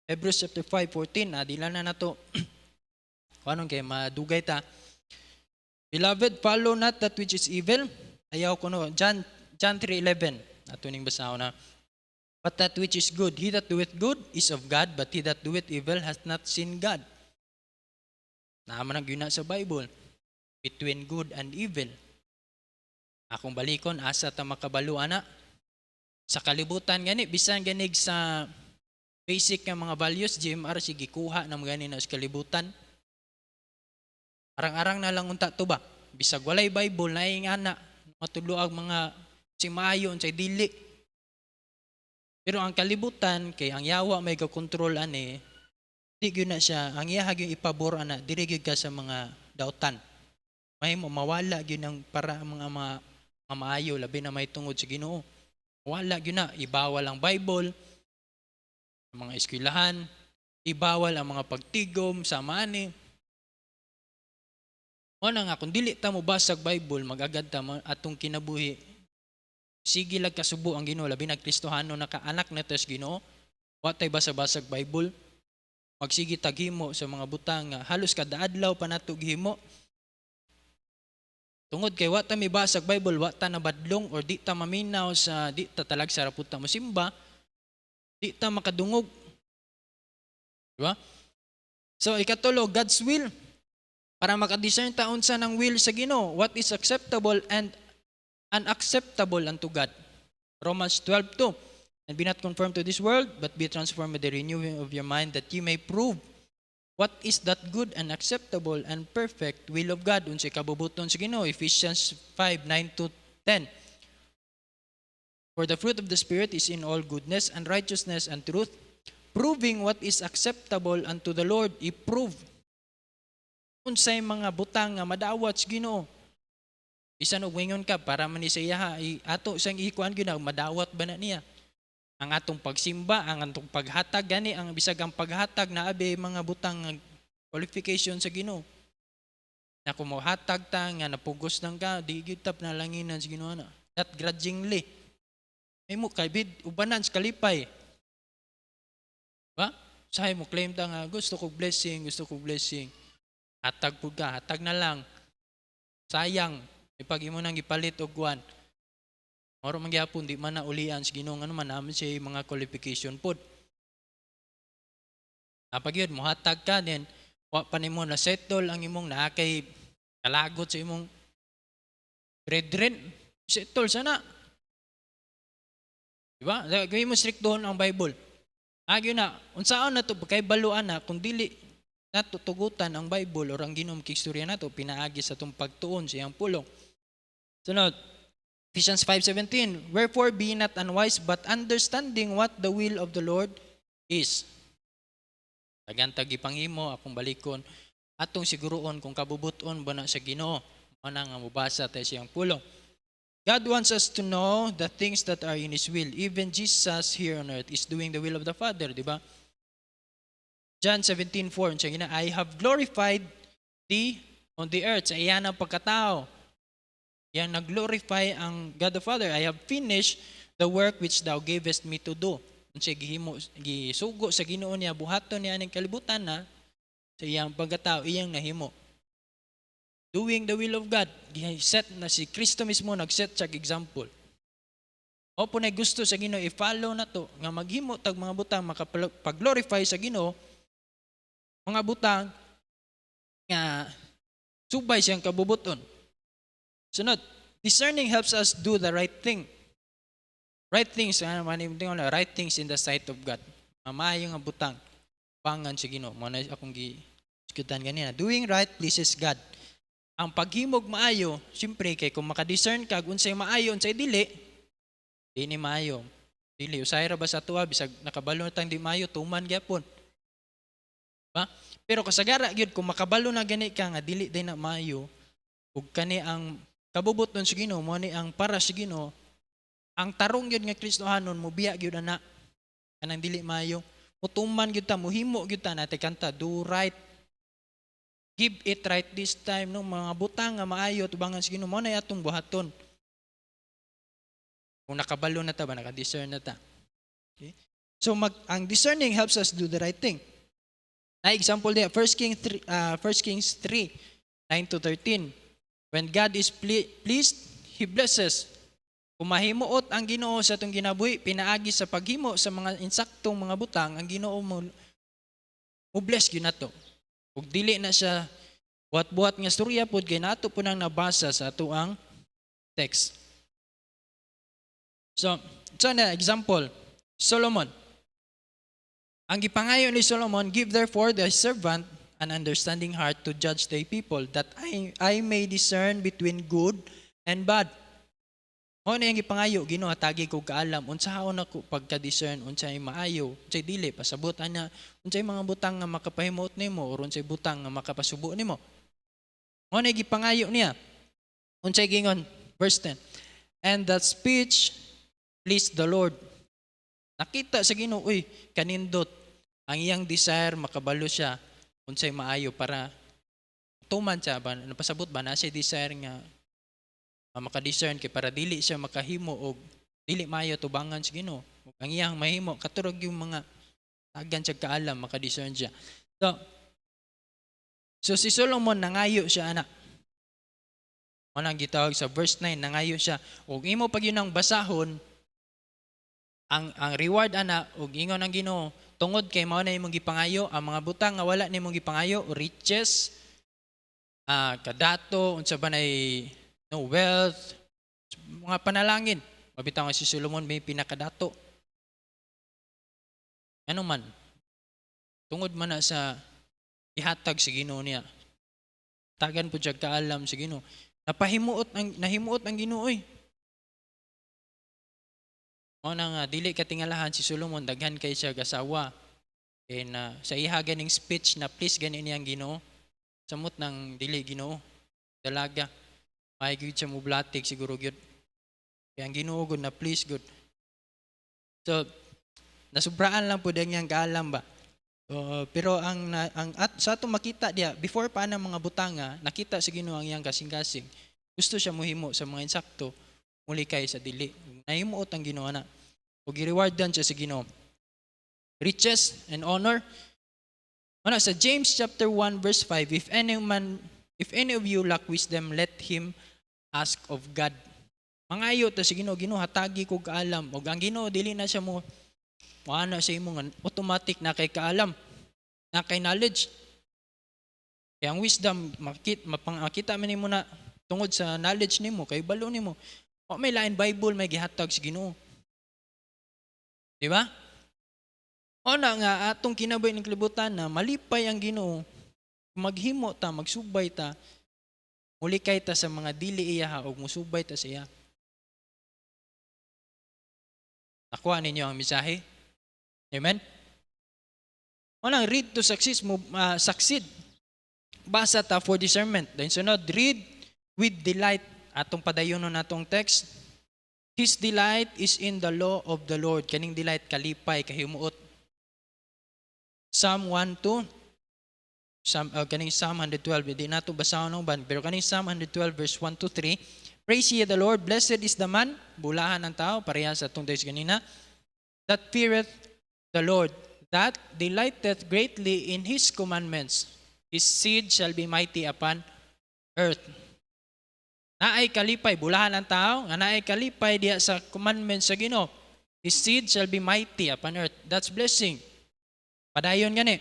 Hebrews chapter 5:14, adila na nato. Anong kay madugay ta. Beloved, follow not that which is evil. Ayaw ko no. John 3:11. Ato ning basahon na. But that which is good, he that doeth good is of God, but he that doeth evil hath not seen God. Naman ang yun sa Bible. Between good and evil. Akong balikon, asa ta makabalo ana. Sa kalibutan gani, bisan ganig sa basic nga mga values, GMR sige kuha na gani na sa kalibutan. Arang-arang na lang unta to ba? Bisag walay Bible na ana, matuluag mga simayon sa dili. Pero ang kalibutan kay ang yawa may ka-control ani, di gyud na siya, ang iya gyud ipabor ana, diri gyud ka sa mga dautan. May mawala gyud ang para mga maayo labi na may tungod sa Ginoo. Wala gyud na, ibawal ang Bible, ang mga eskwelahan, ibawal ang mga pagtigom sa mani. O na nga, kung dili ta mo basag Bible, magagad ta atong kinabuhi. Sige lag kasubo ang Ginoo, labi na Kristohano nakaanak na tas Ginoo. Wa tay basa-basag Bible. Magsige taghimo sa mga butang nga halos kada adlaw pa nato gihimo. Tungod kay wa ta mi basag Bible, wa ta nabadlong or di ta maminaw sa di ta talag sa raputa mo simba, di ta makadungog. Di ba? So ikatulo, God's will. Para makadiscern ta unsa ng will sa Ginoo, what is acceptable and unacceptable unto God. Romans 12:2. And be not conformed to this world, but be transformed by the renewing of your mind, that ye may prove what is that good and acceptable and perfect will of God. Unsay kabubuton sa Ginoo, Ephesians 5:9-10. For the fruit of the Spirit is in all goodness and righteousness and truth, proving what is acceptable unto the Lord. I-prove unsay mga butang nga madawat sa Ginoo. Bisan og wingon ka para man ni sa iya ato sang ikuan gyud madawat ba na niya. Ang atong pagsimba, ang atong paghatag gani ang bisag ang paghatag na abi mga butang qualification sa Ginoo. Na kung mohatag ta nga napugos nang ka, di gyud tap na langinan sa Ginoo na. That grudgingly. Ay mo kay bid ubanan sa kalipay. Ba? Sahay mo claim ta nga gusto kog blessing, gusto kog blessing. Hatag po ka, hatag na lang. Sayang, ipag imo nang ipalit og kuan. Moro man gyapon di man na ulian sa Ginoo ano man naman siya mga qualification pod. Napag yun, mohatag ka din, wa pa nimo na settle ang imong naakay kalagot sa imong brethren, settle sana. Diba? Gawin mo strictohon ang Bible. Agyo na, unsaon na to kay baluan na kung dili natutugutan ang Bible or ang Ginoong kigstorya nato pinaagi sa tong pagtuon sa iyang pulong. Sunod, Ephesians 5:17, wherefore be not unwise but understanding what the will of the Lord is. Tagantag ipanghimo akong balikon atong siguroon kung kabubuton ba na sa Ginoo. Ana nga mubasa tayo siyang pulong. God wants us to know the things that are in His will. Even Jesus here on earth is doing the will of the Father, di ba? John 17:4, siya gina, I have glorified thee on the earth. Sa iyan ang pagkatao. Yan nag-glorify ang God the Father. I have finished the work which thou gavest me to do. Siya gisugo sa Ginoo niya, buhaton niya ng kalibutan na sa iyang pagkatao, iyang nahimo. Doing the will of God. Set na si Kristo mismo nag-set siya example. O po na gusto sa Ginoo i-follow na to nga maghimo tag mga butang makapag-glorify sa Ginoo, mga butang nga subay siyang kabubuton. Sunod, discerning helps us do the right thing. Right things, right things in the sight of God. Maayo nga butang, pangan sa Ginoo. Mo na akong gi-diskutan ganina. Doing right pleases God. Ang paghimog maayo, siyempre kay kung makadiscern ka unsay maayo, unsay dili ni maayo. Dili usay ra ba sa tuwa bisag nakabalo na tang di maayo tuman gyapon. Ba? Pero kasagara gyud kung makabalo na gani ka nga dili day na maayo, ug kani ang kabubuton sa Ginoo mo ni ang para sa Ginoo. Ang tarong yun nga Kristohanon, mubiya yun na, kanang dili maayo. Mutuman yun ta, muhimo yun ta, natin kanta, do right. Give it right this time, no? Mga butang nga maayo, tubangan sa Ginoo, mo na yatong buhaton. Kung nakabalo na ta ba, nakadiscern na ta. Okay? So, ang discerning helps us do the right thing. Na example din, 1 Kings 3, 9-13. When God is pleased, He blesses. Kung mahimuot ang Ginoo sa itong ginabuhi, pinaagi sa paghimo sa mga insaktong mga butang, ang Ginoo mo bless yun na to. Kung dili na siya buhat-buhat nga storya po, kaya nato po nang nabasa sa atuang text. So na example, Solomon. Ang gipangayo ni Solomon, give therefore the servant an understanding heart to judge thy people, that I may discern between good and bad. Mo na yung gipangayo, Ginoo hatagi ko kaalam unsaon ako pagka-discern unsay maayo, unsay dili pasabot ana, unsay mga butang nga makapahimot nimo or unsay butang nga makapasubo nimo. Mo na gipangayo niya. Unsay gingon? Verse 10. And that speech pleased the Lord. Nakita sa Ginoo, uy, kanindot ang iyang desire makabalo siya unsay maayo para tuman siya ba napasabot ba na siya desire nga makadiscern kay para dili siya makahimo og dili maayo tubangan sa Ginoo. Ang iyang mahimo katurog yung mga tagan siya kaalam makadiscern siya. So si Solomon nangayo siya anak. Manang gitawag sa verse 9 nangayo siya og imo pag yun ang basahon ang reward ana og ingon ang Ginoo tungod kay mao na imong gipangayo ang mga butang nga wala nimong gipangayo riches kadato unsa ba nay no wealth, mga panalangin. Mabitaw nga si Solomon may pinakadato. Ano man, tungod man na sa ihatag sa Ginoo niya. Tagan po siya kaalam sa Ginoo. Nahimuot ang Ginoo oy. O nang dili katingalahan si Solomon daghan kay siya gasawa. And sa iha ganing speech na please gani niyang Ginoo. Samot ng dili Ginoo. Dalaga. May gud siya mublatig siguro gyud. Kaya ang Ginoo gud na please good. So nasubraan lang po diyang kaalam ba. Pero sa atong makita diya before pa ng mga butanga, nakita sa Ginoo ang iyang kasing-kasing. Gusto siya mohimo sa mga insakto muli kay sa dili. Nahimuot ang Ginoo na. Ug i-rewardan siya sa Ginoo. Riches and honor. Ano sa James chapter 1 verse 5, if any of you lack wisdom, let him ask of God. Mangayo ta si Ginoo, Ginoo hatagi ko kaalam. Og ang Ginoo dili na siya mo ana sa imong automatic na kay kaalam, na kay knowledge. Kaya ang wisdom makita man nimo na tungod sa knowledge nimo kay balo nimo. O may lain Bible may gihatag sa Ginoo. Di ba? O na nga atong kinabuhi ng kalibutan na malipay ang Ginoo, maghimo ta, magsubay ta, mulikay ta sa mga dili iya o musubay ta sa iya. Nakuha ninyo ang mensahe? Amen? O nang read to succeed. Basa ta for discernment. Then sunod, read with delight. Atong padayonon natong text. His delight is in the law of the Lord. Kaning delight, kalipay, kahimuot. Psalm 1:2. Kaning Psalm 112. Hindi nato basahon ng ban. Pero kaning Psalm 112 verse 1-3. Praise ye the Lord. Blessed is the man. Bulahan ng tao. Pareha sa itong days ganina. That feareth the Lord. That delighteth greatly in His commandments. His seed shall be mighty upon earth. Naay kalipay, bulahan ang tao, nga naay kalipay diya sa commandments sa Ginoo. His seed shall be mighty upon earth. That's blessing. Padayon gani.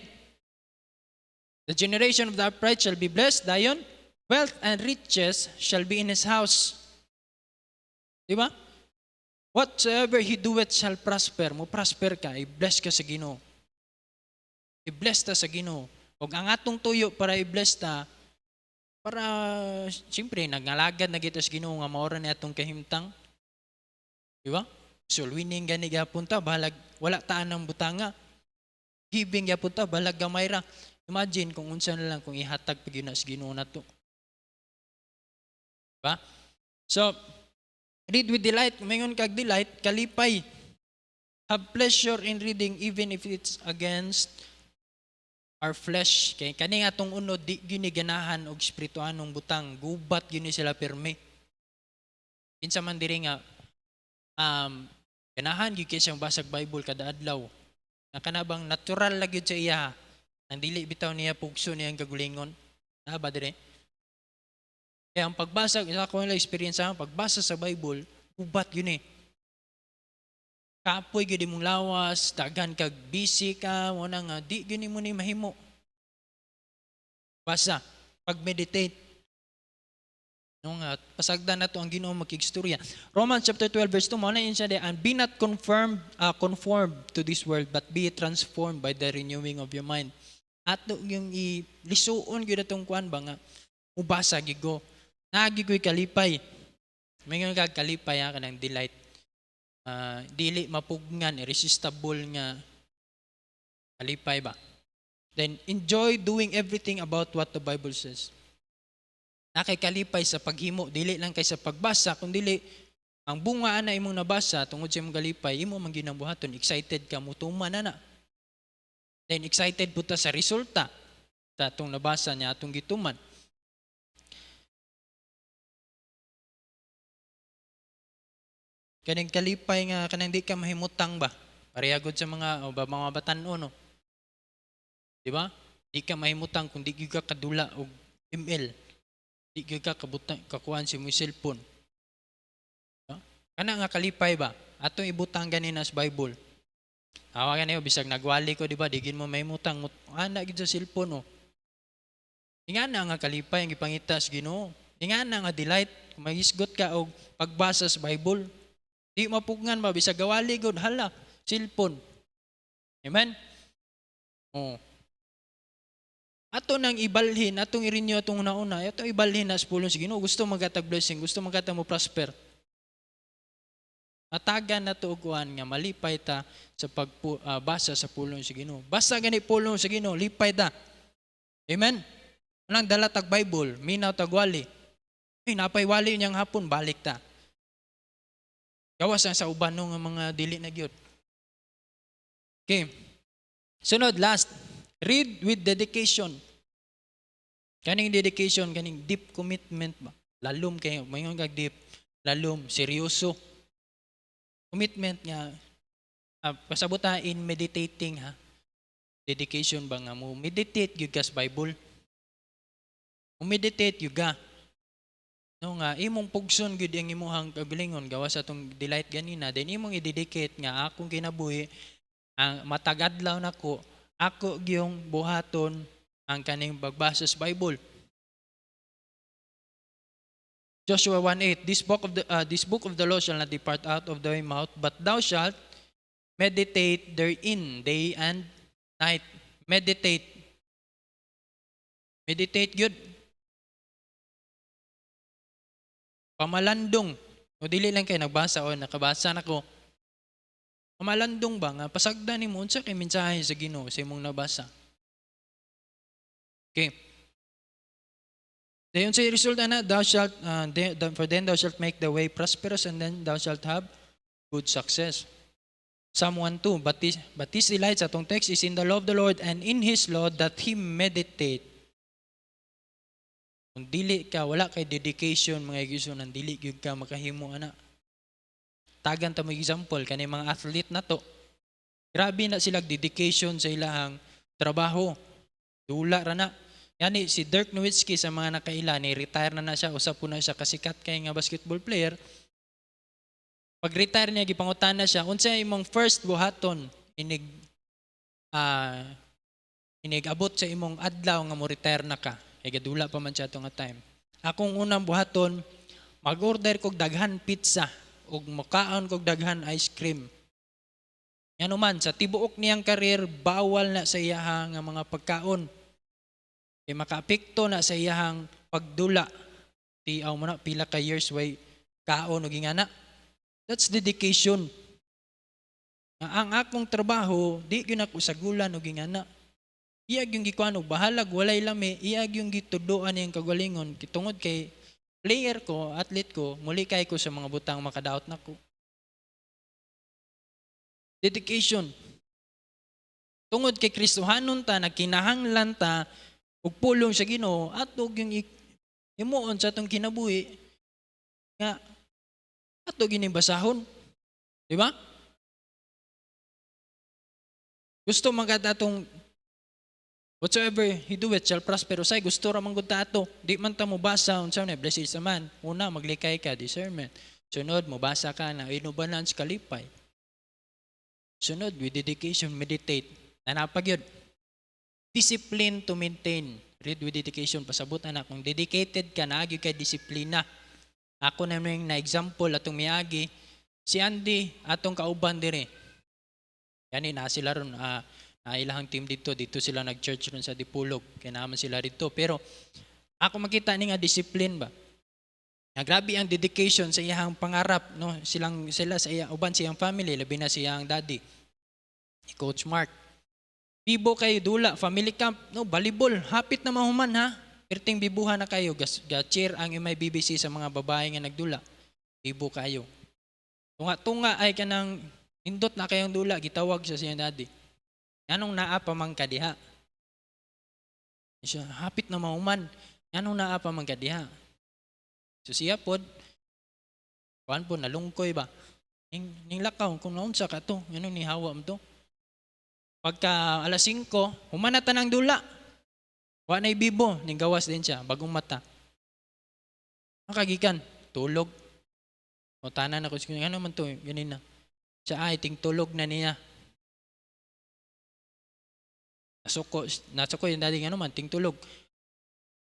The generation of the upright shall be blessed. Dayon, wealth and riches shall be in his house. Diba? Whatsoever he doeth shall prosper. Mo prosper ka, i-bless ka sa Ginoo. I-bless ta sa Ginoo. Og ang atong tuyo para i-bless ta, para siyempre nagngalagad na kita sa Ginoo nga maora ni atong kahimtang. Di ba? So winning gani gyapon ta balag wala taan ng butanga. Giving gyapon ta balag gamay ra. Imagine kung unsa na lang kung ihatag pag yun sa Ginoo nato. Diba? So read with delight. Mingon kag delight, kalipay. Have pleasure in reading even if it's against our flesh. Kay kani atong unod di gyud ganahan og espirituanong butang, gubat gyud sila pirmi. Kinsa man diri nga ganahan gyud kay siyang basag Bible kada adlaw. Na kanabang natural lang gyud sa iya. Nang dili bitaw niya pugso niyang kagulingon. Na ba diri? Kaya ang pagbasa, isa ko nila experience ang pagbasa sa Bible, gubat gyud kapoy gyud imong lawas, daghan kag busy ka, mo na nga di gyud mo ni mahimo. Basa, pag-meditate. No nga pasagdan nato ang Ginoo makigstorya. Romans chapter 12 verse 2 mo na siya de, and be not conformed to this world, but be transformed by the renewing of your mind. Ato yung ilisuon gyud atong kuan ba nga ubasa gyud ko. Nagi ko'y kalipay. Mayroon kag kalipay kanang delight. Dili mapugnan, irresistible nga kalipay ba. Then enjoy doing everything about what the Bible says. Nakay kalipay sa paghimo, dili lang kay sa pagbasa, kundi ang bunga na imong nabasa tungod sa imong kalipay, imo man ginabuhaton, excited ka mutuman na. Then excited puta sa resulta sa atong nabasa niya atong gituman. Kaning kalipay nga kanang di ka mahimutang ba? Parehagod sa mga batan-o no. Di ba? Di ka mahimutang kung di ka kadula og email. Di ka kabutang kakuan si mo cellphone. Diba? Kana nga kalipay ba? Atong ibutang ganina sa Bible. Hawagan niyo bisag nagwali ko di ba? Digin mo mahimutang ana gid sa cellphone oh. Ingana nga kalipay ang gipangita sa Ginoo. Ingana nga delight kung mahisgot ka og pagbasa sa Bible. Di mapugnan ba bisag gawali gud hala cellphone. Amen. Oh. Ato nang ibalhin, atong i-renew atong una-una, ato ibalhin na sa pulong sa Ginoo. Gusto magatag blessing, gusto magatag mo prosper. Atagan na to kuan nga malipay ta sa pagbasa sa pulong sa Ginoo. Basta gani pulong sa Ginoo, lipay ta. Amen. Nang dala tag Bible, minaw tag wali. Napay wali niyang hapon, balik ta. Gawas sa uban ng mga dili na gyud. Okay. Sunod, last. Read with dedication. Kaning dedication, kaning deep commitment ba? Lalom kayo, mayon kag deep, lalom, seryoso. Commitment nga, pasabuta in meditating ha. Dedication ba nga mo? Meditate gyud ka sa Bible. Meditate gyud ka. No nga, imong pugson gyud ang imuhang kagalingon gawas sa atong delight ganina, then imong i-dedicate nga akong kinabuhi ang matagadlaw nako, ako gyung buhaton ang kaning pagbasa sa Bible. Joshua 1:8, this book of the law shall not depart out of thy mouth, but thou shalt meditate therein day and night. Meditate. Meditate good. Pamalandong. O dili lang kay nagbasa o nakabasa na ko. Pamalandong ba nga pasagda nimo unsa kay mensahe sa Ginoo sa imong nabasa. Okay. Dayon sa resulta na, for then thou shalt make the way prosperous, and then thou shalt have good success. Psalm 1:2, but this delights, atong text is in the law of the Lord, and in His law that he meditate. Kung dili ka, wala kay dedication, mga igisunan, dili gyud ka makahimo ana. Tagan ta mo example kani mga athlete na to. Grabe na sila dedication sa ilahang trabaho. Dula ra na. Yani si Dirk Nowitzki sa mga nakaila ni retire na siya, usap po na siya kasikat kay nga basketball player. Pag-retire niya gipangutan na siya, unsa imong first buhaton inig abot sa imong adlaw nga mo retire na ka. Kay gadula pa man siya nga time. Akong unang buhaton, mag-order kog daghan pizza ug makaon kog daghan ice cream. Yan man sa tibuok niyang karir, bawal na sa iya nga mga pagkaon. Kay makaapekto na sa iyahang pagdula. Tiaw mo na, pila ka years way kaon o gingana. That's dedication. Ang akong trabaho, di yun ako sagulan o gingana. Iyag yung gikuan og bahalag, walay lami, iyag yung gituduan yung kagalingon. Kitungod kay player ko, athlete ko, muli kay ko sa mga butang makadaot na ko. Dedication. Tungod kay Kristohanon ta, nagkinahanglan ta, ug pulong sa Ginoo atog yung imuon sa atong kinabuhi nga atog gining basahon, di ba? Gusto magad atong whatsoever he doeth shall prosper. Usay gusto ra man gud ta ato, di man ta mo basa unsa na blessed sa man. Una maglikay ka, discernment. Sunod mo basa ka na inubanan sa kalipay. Sunod with dedication, meditate. Nanapag yun. Discipline to maintain. Read with dedication. Pasabot na kung dedicated ka, naagi kay disiplina. Ako na yung na-example atong miagi. Si Andy, atong kauban dire. Yani na sila ron, na ilahang team dito. Dito sila nag-church ron sa Dipulog. Kaya naman sila dito. Pero ako makita ni nga discipline ba? Na grabe ang dedication sa iyang pangarap. No? Sila sa iyang uban, sa iyang family. Labi na sa iyang daddy. Coach Mark. Bibo kayo, dula, family camp, no, volleyball, hapit na mahuman ha. Perting bibuhan na kayo, ga-cheer ang imay BBC sa mga babae nga nagdula. Bibo kayo. Tunga ay kanang indot na kayong dula, gitawag siya siya daddy. Yanong naa pa man kadiha. Siya, hapit na mahuman. Yanong naa pa man kadiha. So siya pod, kuan po, nalungkoy ba? Ning lakaw, kung naunsa ka to, yanong ni hawa mo to. Pagka alas 5, humanata ng dula. Wa na'y bibo, ning gawas din siya, bagong mata. Makagikan, tulog. O tanan ako, ano man to, ganin na. Siya ay, ting tulog na niya. Nasuko yung daddy ano man, ting tulog.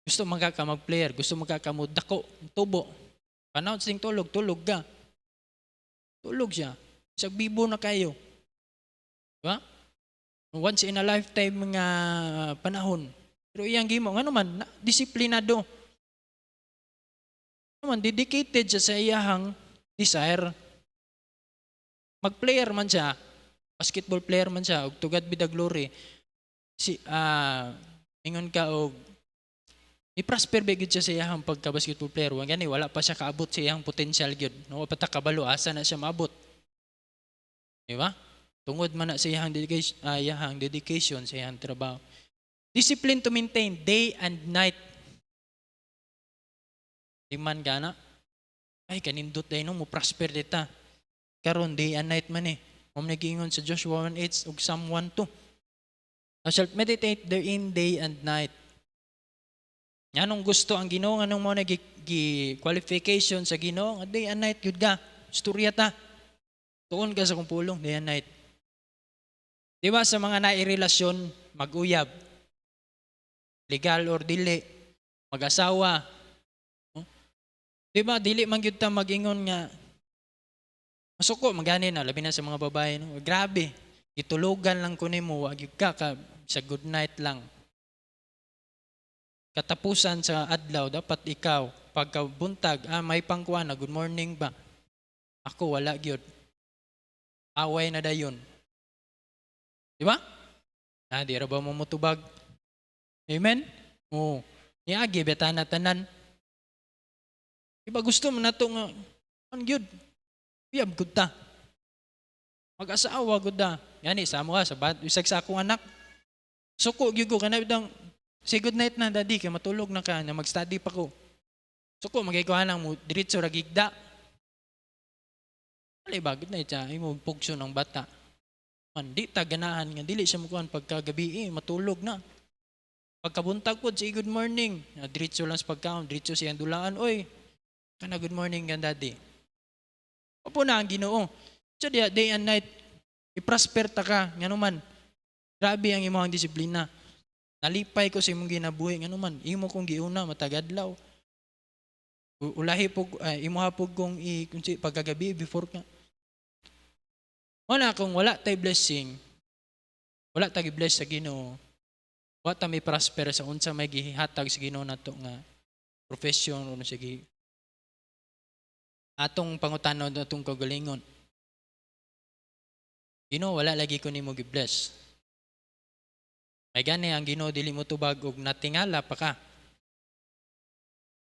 Gusto magkaka mag-player, gusto magkaka dako, tubo. Panahon sa ting tulog ka. Tulog siya. Sa bibo na kayo. Diba? Once in a lifetime mga panahon. Pero iyang gimo, ano man, disiplinado. Ano man, dedicated siya sa iyahang desire. Mag-player man siya, basketball player man siya, og tugad bida glory. Ingon ka og i-prosper bigid siya sa iyahang pagka-basketball player. Wala pa siya kaabot sa iyahang potential gyud. No, pata kabalo asa na siya maabot. Di ba? Tungod man na sa iyang dedication sa iyang trabaho. Discipline to maintain day and night. Di man gana. Ay, kanindot day no, mo prosper dita. Karon day and night man eh. Nagingon sa Joshua 1:8 ug Psalm 1:2. I shall meditate therein day and night. Anong gusto ang Ginoo, anong mo qualification sa Ginoo, day and night yun ka. Storya ta. Tuon ka sa kumpulong, day and night. Di ba sa mga nairelasyon, mag-uyab. legal or dili, mag-asawa. No? Di ba, dili man gyud ta mag-ingon nga, masuko, magani na, labi na sa mga babae. No? Grabe, itulugan lang ko nimo, wag gyud ka sa good night lang. Katapusan sa adlaw, dapat ikaw, pagkabuntag, may pangkuan na, good morning ba? Ako, wala gyud. Away na dayon. Di ba? Di ra ba mo mutubag? Amen? Oo. Niagi, betana tanan. Di ba gusto mo na ito nga, ang gyud. Iyab gud ta. Mag-asawa gud ta. Gani, samo ka, isag sa akong anak. Suko, gyud ko, kanabit ang, say good night na, daddy, kaya matulog na ka, na mag-study pa ko. Suko, magkikuha lang mo, diritso ragigda. Alay ba, good night siya, mo pugso ng bata. Man, di ta ganahan nga, dili siya mukuhan pagkagabi, matulog na. Pagkabuntag po, say good morning. Diritso lang sa pagkaon, diritso siyang dulaan, oy, kana good morning gan daddy. Opo na ang Ginoo. So day and night, i-prosper ta ka, nga naman. Grabe ang imong disiplina. Nalipay ko sa imong ginabuhi, nga naman. Imo kong giuna, matagadlaw. Ulahi po, imo hapog kong pagkagabi before ka. Wala kung wala tay blessing, wala tay bless sa Ginoo. Wa ta may prosper sa unsa may gihatag sa Ginoo nato nga profession o sige. Atong pangutanon atong kagalingon. Ginoo, wala lagi ko nimo gi-bless. May gani ang Ginoo dili mo tubag og natingala pa ka.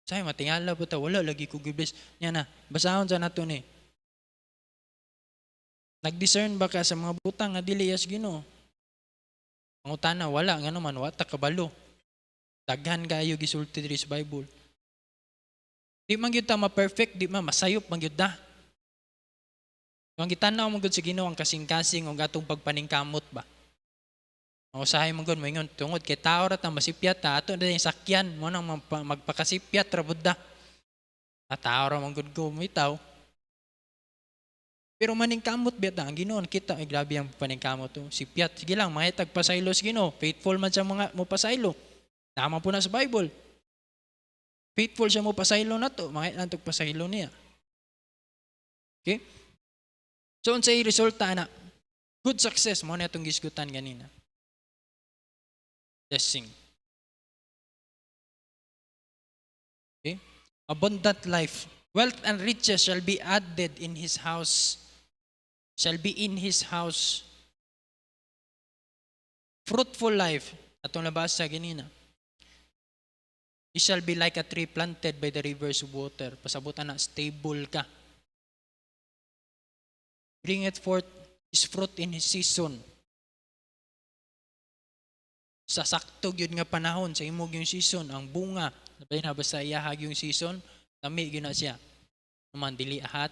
Say matingala po ta, wala lagi ko gi-bless. Nya na, basahon sa nato ni. Nag-discern ba ka sa mga butang nga dili as Ginoo? Pangutana, wala nga naman, wa ta kabalo. Daghan kayo gisulti diri sa Bible. Di man gyud ta ma-perfect, di man masayop man gyud ta. Ang gitanaw mo gud sa Ginoo ang kasing-kasing og atong pagpaningkamot ba. O usahay mo gud moingon tungod kay tao ra ta masipyat ta ato na yung sakyan mo nang magpakasipyat ra budda. Tao ra man gud ko mitaw. Pero maningkamot beta ang Ginoo kita ay grabe ang paningkamot to. Sipyat sige lang mahitag pasaylo sa Ginoo. Faithful man sa mga mo pasaylo. Tama po na sa Bible. Faithful siya mo pasaylo na to. Mga antog pasaylo niya. Okay? So, unsay resulta na good success mo na itong gisgutan ganina. Blessing. Okay? Abundant life. Wealth and riches shall be added in his house. Shall be in his house. Fruitful life. Atong nabasa ganina. He shall be like a tree planted by the rivers of water. Pasabutan na, stable ka. Bringeth forth his fruit in his season. Sa sakto yun nga panahon, sa imog yung season, ang bunga, nabay na basta iyahag yung season, kami yun na siya. Naman, dili ahat,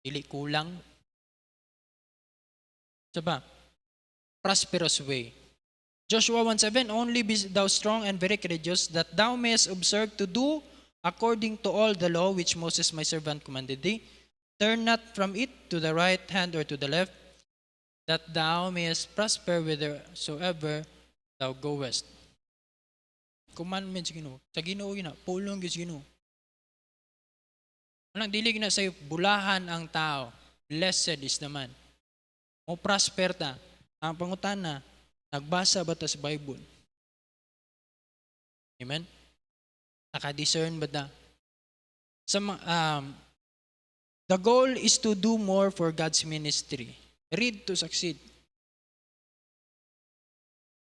dili kulang. Saba, prosperous way. Joshua 1:7, only be thou strong and very courageous, that thou mayest observe to do according to all the law which Moses my servant commanded thee. Turn not from it to the right hand or to the left, that thou mayest prosper whithersoever thou goest. Commandments Ginoo. Sa Ginoo yun na, pulong yun Ginoo. Walang dili na sa'yo, bulahan ang tao. Blessed is the man. O prosper ta. Ang pangutana, nagbasa ba ta sa Bible? Amen? Naka-discern ba ta? The goal is to do more for God's ministry. Read to succeed.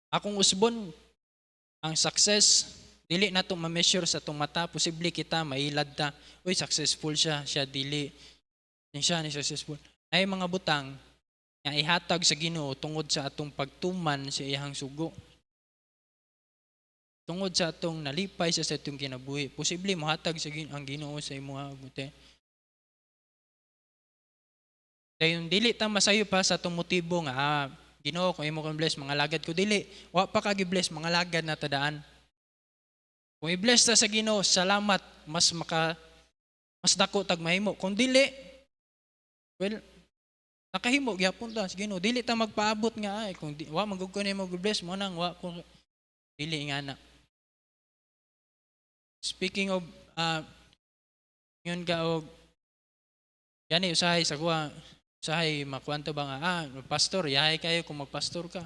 Akong usbon, ang success, dili na itong ma-measure sa itong mata. Posible kita, mailad ta. Uy, successful siya dili. Siya ni successful. Ay mga butang, nga ihatag sa Ginoo tungod sa atong pagtuman sa iyang sugo. Tungod sa atong nalipay sa atong kinabuhi. Posible mohatag sa ang Ginoo sa imong buti. Dayon dili ta masayo pa sa atong motibo nga Ginoo kung imo kang bless mga lagad ko dili. Wa pa ka gi-bless mga lagad na tadaan. Kung i-bless ta sa Ginoo, salamat mas dako tag mahimo. Kung dili, well, nakahimo gyapon ta sa Ginoo. Dili ta magpaabot nga ay kung wa magud ko nimo gi-bless mo nang wa ko dili nga na. Speaking of yun ka og gani usahay sa kuha usahay makuanto ba nga pastor yahay kayo kung magpastor ka.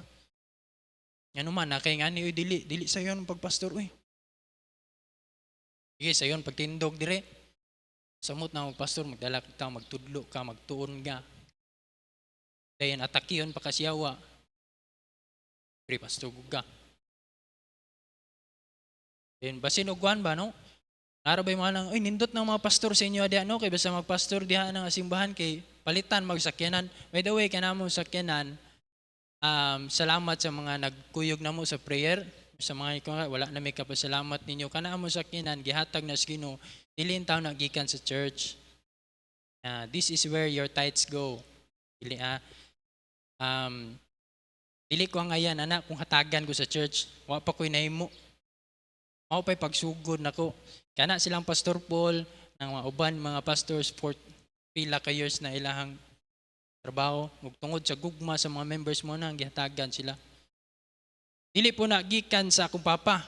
Ano man na kay ngani uy dili sa yon pagpastor uy. Sige sa yon pagtindog dire. Samot na magpastor magdala ka magtudlo ka magtuon ka. Dayon atakiyon pa kasyawa. Pre pastor ka. Then basin ugwan ba no? Nara ba yung mga nang, nindot ng mga pastor sa inyo diha no kay basta magpastor diha ng simbahan kay palitan magsakyanan. By the way kanamo sakyanan salamat sa mga nagkuyog namo sa prayer sa mga ikaw wala na may kapasalamat ninyo kanamo sakyanan gihatag na sa Ginoo dili taw nagikan sa church. This is where your tithes go. Dili dili ko ngayon anak kung hatagan ko sa church wa pa ko'y nahimo. Mao pa'y pagsugod nako. Kana silang Pastor Paul ng mga uban mga pastors for pila ka years na ilahang trabaho ug tungod sa gugma sa mga members mo nang gihatagan sila. Dili po nagikan sa akong papa.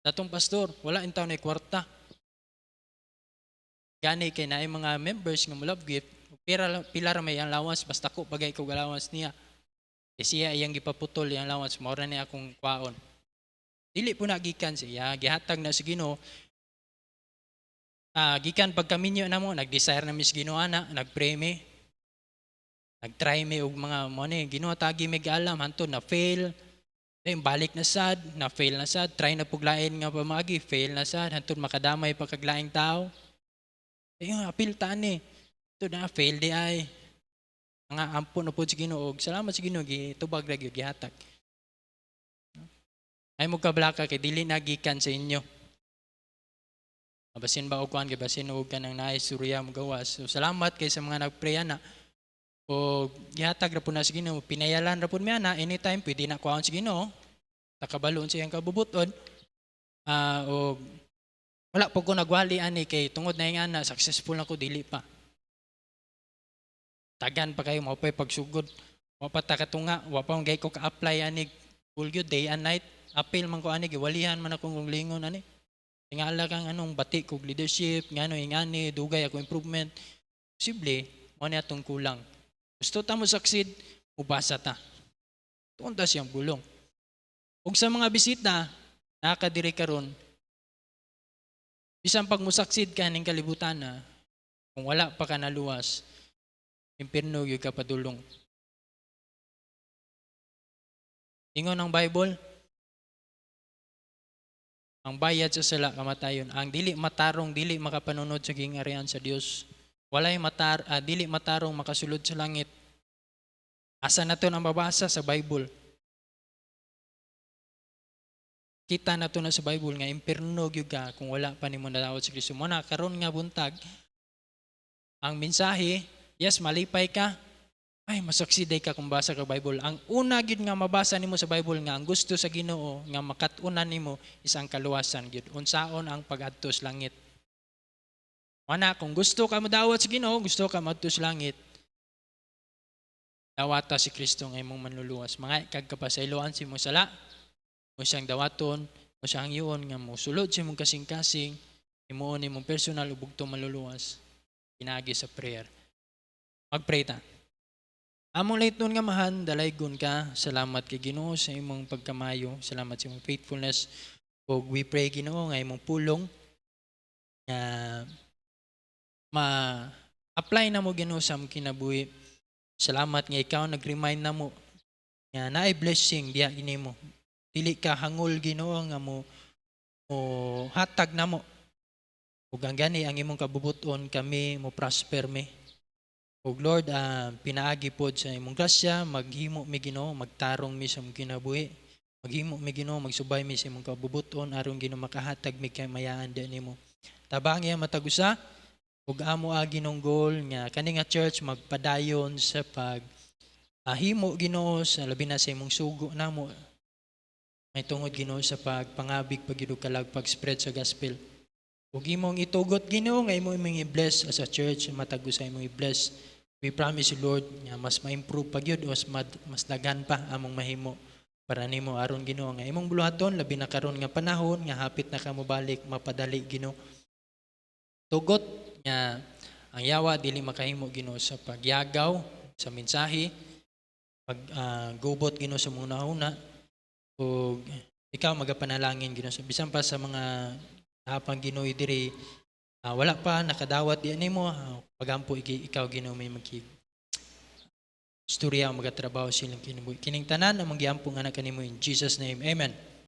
Datong pastor, wala intaw na kwarta. Gani kay naay mga members nga mo love gift, pila ra may allowance basta ko bagay ko allowance niya. Kasi siya iyang gipaputol iyang allowance mao ra ni akong kwaon. Dili po nagikan siya, gihatag na sa Ginoo. Gikan pagkaminyo na mo, nag-desire na mis Ginoo ana, nag-pray me. Nag-try me og mga mo ni Ginoo tagi mi alam hantud na fail. Then balik na sad, na fail na sad, try na puglain nga pamagi, fail na sad, hantud makadamay pa kag laing tao. Ayun, apil ta ni. Ito na fail di ay. Nga ampon na po sa Ginoo og salamat sa Ginoo gitubag ra gyud gihatag. Ay mo kablaka kay dili nagikan sa inyo. Basin ba og kuan kay basin og kanang naay surya mo gawas. So salamat kay sa mga nagpray na. O gihatag ra po na sa Ginoo, pinayalan ra po mi ana anytime pwede na kuhaon sa Ginoo. Takabalon siyang kabubuton. O wala po ko nagwali ani kay tungod na yung ana successful na ko dili pa. Tagan pa kayo mao pay pagsugod. Wa pa ta katunga, wa pa gay ko ka-apply ani full good day and night. Apil man ko ani giwalihan man akong lingon ani. Tingala kang anong bati kog leadership, ngano ingani dugay ako improvement. Posible mo ni atong kulang. Gusto ta mo succeed, ubasa ta. Tuon ta siyang bulong. Ug sa mga bisita, nakadiri karon. Bisan pag mo succeed ka ning kalibutan na, kung wala pa ka naluwas, impierno gyud ka padulong. Ingon ang Bible, ang bayad sa sala kamatayon, ang dili matarong dili makapanunod sa gingarihan sa Dios. Walay dili matarong makasulod sa langit. Asa nato ang mabasa sa Bible? Kita nato na sa Bible nga impierno gyud ka kung wala pa nimo nadawat si Kristo. Mo na karon nga buntag ang mensahe, yes malipay ka, ay masuksiday ka kung basa ka Bible. Ang una gyud nga mabasa nimo sa Bible nga ang gusto sa Ginoo nga makatunan nimo isang kaluwasan gyud. Unsaon ang pag-adto sa langit. Mana kung gusto ka madawat sa Ginoo, gusto ka madto sa langit. Dawata si Kristo nga imong manluluwas. Mga kag kapasayloan si mo sala. Mo siyang dawaton, mo siyang iyon nga mo sulod sa imong kasing-kasing, imuon imong personal ubugto maluluwas. Pinagi sa prayer. Mag-pray ta. Among layton nga mahan, dalaygon ka. Salamat kay Ginoo sa imong pagkamayo. Salamat sa imong faithfulness. Og we pray Ginoo nga imong pulong nga ma-apply na mo Ginoo sa among kinabuhi. Salamat nga ikaw nag-remind na mo nga naay blessing diha inimo. Dili ka hangol Ginoo nga mo hatag na mo. Ug ang gani ang imong kabubuton kami mo prosper me. Og Lord, pinaagi pod sa imong grasya, maghimo mi Ginoo, magtarong mi sa imong kinabuhi. Maghimo mi Ginoo, magsubay mi sa imong kabubuton aron Ginoo makahatag mi kay mayaan din nimo. Tabang iya matagusa ug amo Ginong goal nga kani nga church magpadayon sa pag himo Ginoo sa labi na sa imong sugo namo. May tungod Ginoo sa pagpangabig pagidug kalag pag-spread sa gospel. Ug imong itugot Ginoo nga imong i-bless as a church, matagusa imong i-bless. We promise you, Lord, nga mas ma-improve pa gyud, mas daghan pa among mahimo. para nimo aron Ginoo nga imong buluhaton labi na karon nga panahon nga hapit na ka mobalik mapadali Ginoo. Tugot nga ang yawa dili makahimo Ginoo sa pagyagaw sa mensahe, gubot Ginoo sa una-una ug ikaw magapanalangin Ginoo sa bisan pa sa mga hapang Ginoo diri wala pa nakadawat di nimo pagampo ikaw Ginoo may magig istorya ang magatrabaho silang kinabuhi. Kining tanan ang manggiampo nga anak kanimo in Jesus name. Amen.